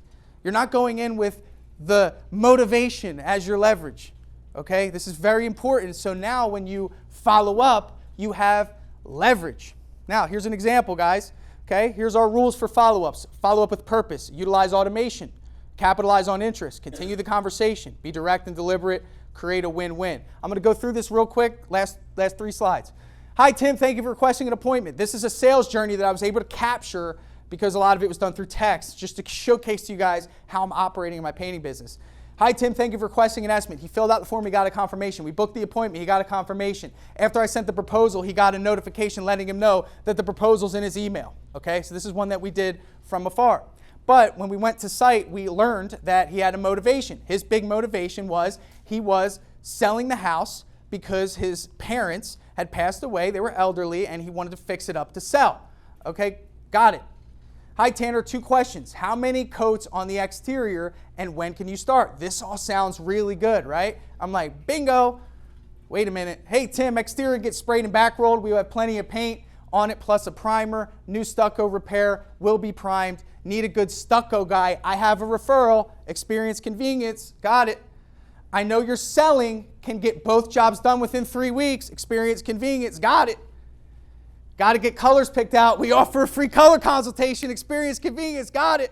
You're not going in with the motivation as your leverage. Okay? This is very important. So now when you follow up, you have leverage. Now, here's an example, guys. Okay? Here's our rules for follow-ups. Follow up with purpose. Utilize automation. Capitalize on interest. Continue the conversation. Be direct and deliberate. Create a win-win. I'm going to go through this real quick. Last 3 slides. Hi, Tim. Thank you for requesting an appointment. This is a sales journey that I was able to capture because a lot of it was done through text, just to showcase to you guys how I'm operating in my painting business. Hi, Tim. Thank you for requesting an estimate. He filled out the form. He got a confirmation. We booked the appointment. He got a confirmation. After I sent the proposal, he got a notification letting him know that the proposal's in his email. Okay, so this is one that we did from afar. But when we went to site, we learned that he had a motivation. His big motivation was he was selling the house because his parents had passed away. They were elderly, and he wanted to fix it up to sell. Okay, got it. Hi, Tanner, 2 questions. How many coats on the exterior, and when can you start? This all sounds really good, right? I'm like, bingo. Wait a minute. Hey, Tim, exterior gets sprayed and back rolled. We have plenty of paint on it plus a primer. New stucco repair will be primed. Need a good stucco guy. I have a referral. Experience Convenience. Got it. I know you're selling. Can get both jobs done within 3 weeks. Experience Convenience. Got it. Got to get colors picked out. We offer a free color consultation. Experience Convenience. Got it.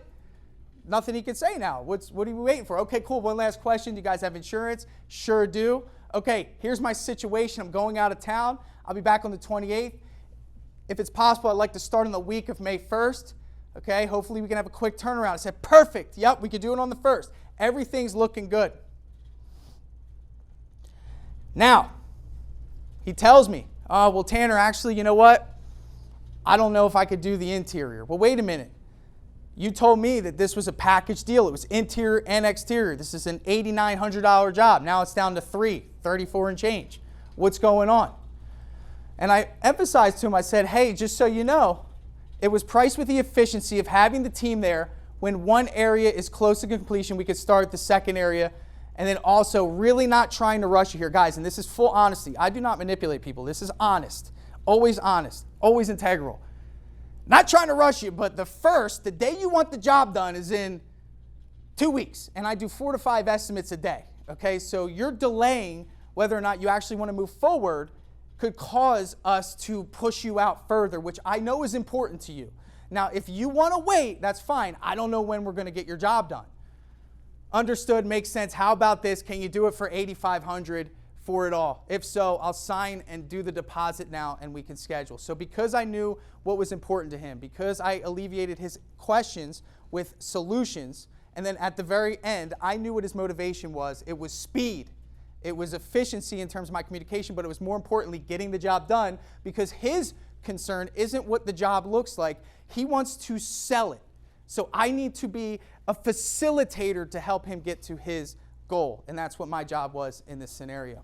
Nothing he can say now. What are you waiting for? Okay, cool. One last question. Do you guys have insurance? Sure do. Okay, here's my situation. I'm going out of town. I'll be back on the 28th. If it's possible, I'd like to start on the week of May 1st. Okay, hopefully we can have a quick turnaround. I said, perfect. Yep, we can do it on the 1st. Everything's looking good. Now, he tells me, oh, well, Tanner, actually, you know what? I don't know if I could do the interior. Well, wait a minute. You told me that this was a package deal. It was interior and exterior. This is an $8,900 job. Now it's down to $34 and change. What's going on? And I emphasized to him, I said, hey, just so you know, it was priced with the efficiency of having the team there. When one area is close to completion, we could start the second area. And then also really not trying to rush you here. Guys, and this is full honesty. I do not manipulate people. This is honest, always integral. Not trying to rush you, but the day you want the job done is in 2 weeks. And I do 4 to 5 estimates a day. Okay, so you're delaying whether or not you actually want to move forward could cause us to push you out further, which I know is important to you. Now, if you want to wait, that's fine. I don't know when we're going to get your job done. Understood, makes sense. How about this? Can you do it for $8,500 for it all? If so, I'll sign and do the deposit now and we can schedule. So because I knew what was important to him, because I alleviated his questions with solutions, and then at the very end, I knew what his motivation was. It was speed. It was efficiency in terms of my communication, but it was more importantly getting the job done because his concern isn't what the job looks like. He wants to sell it. So I need to be a facilitator to help him get to his goal. And that's what my job was in this scenario.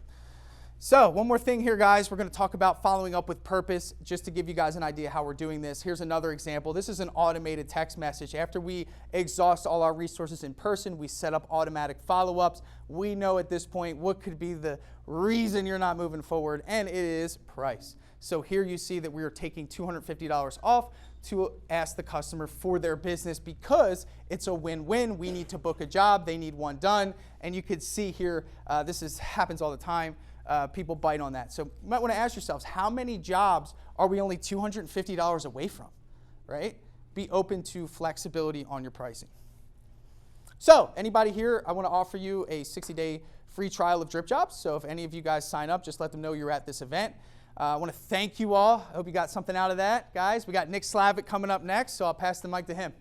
So one more thing here, guys. We're going to talk about following up with purpose, just to give you guys an idea how we're doing this. Here's another example. This is an automated text message. After we exhaust all our resources in person, we set up automatic follow-ups. We know at this point what could be the reason you're not moving forward, and it is price. So here you see that we are taking $250 off to ask the customer for their business because it's a win-win. We need to book a job. They need one done. And you could see here, happens all the time. People bite on that. So you might want to ask yourselves, how many jobs are we only $250 away from, right? Be open to flexibility on your pricing. So anybody here, I want to offer you a 60-day free trial of Drip Jobs. So if any of you guys sign up, just let them know you're at this event. I want to thank you all. I hope you got something out of that, guys. We got Nick Slavic coming up next, so I'll pass the mic to him.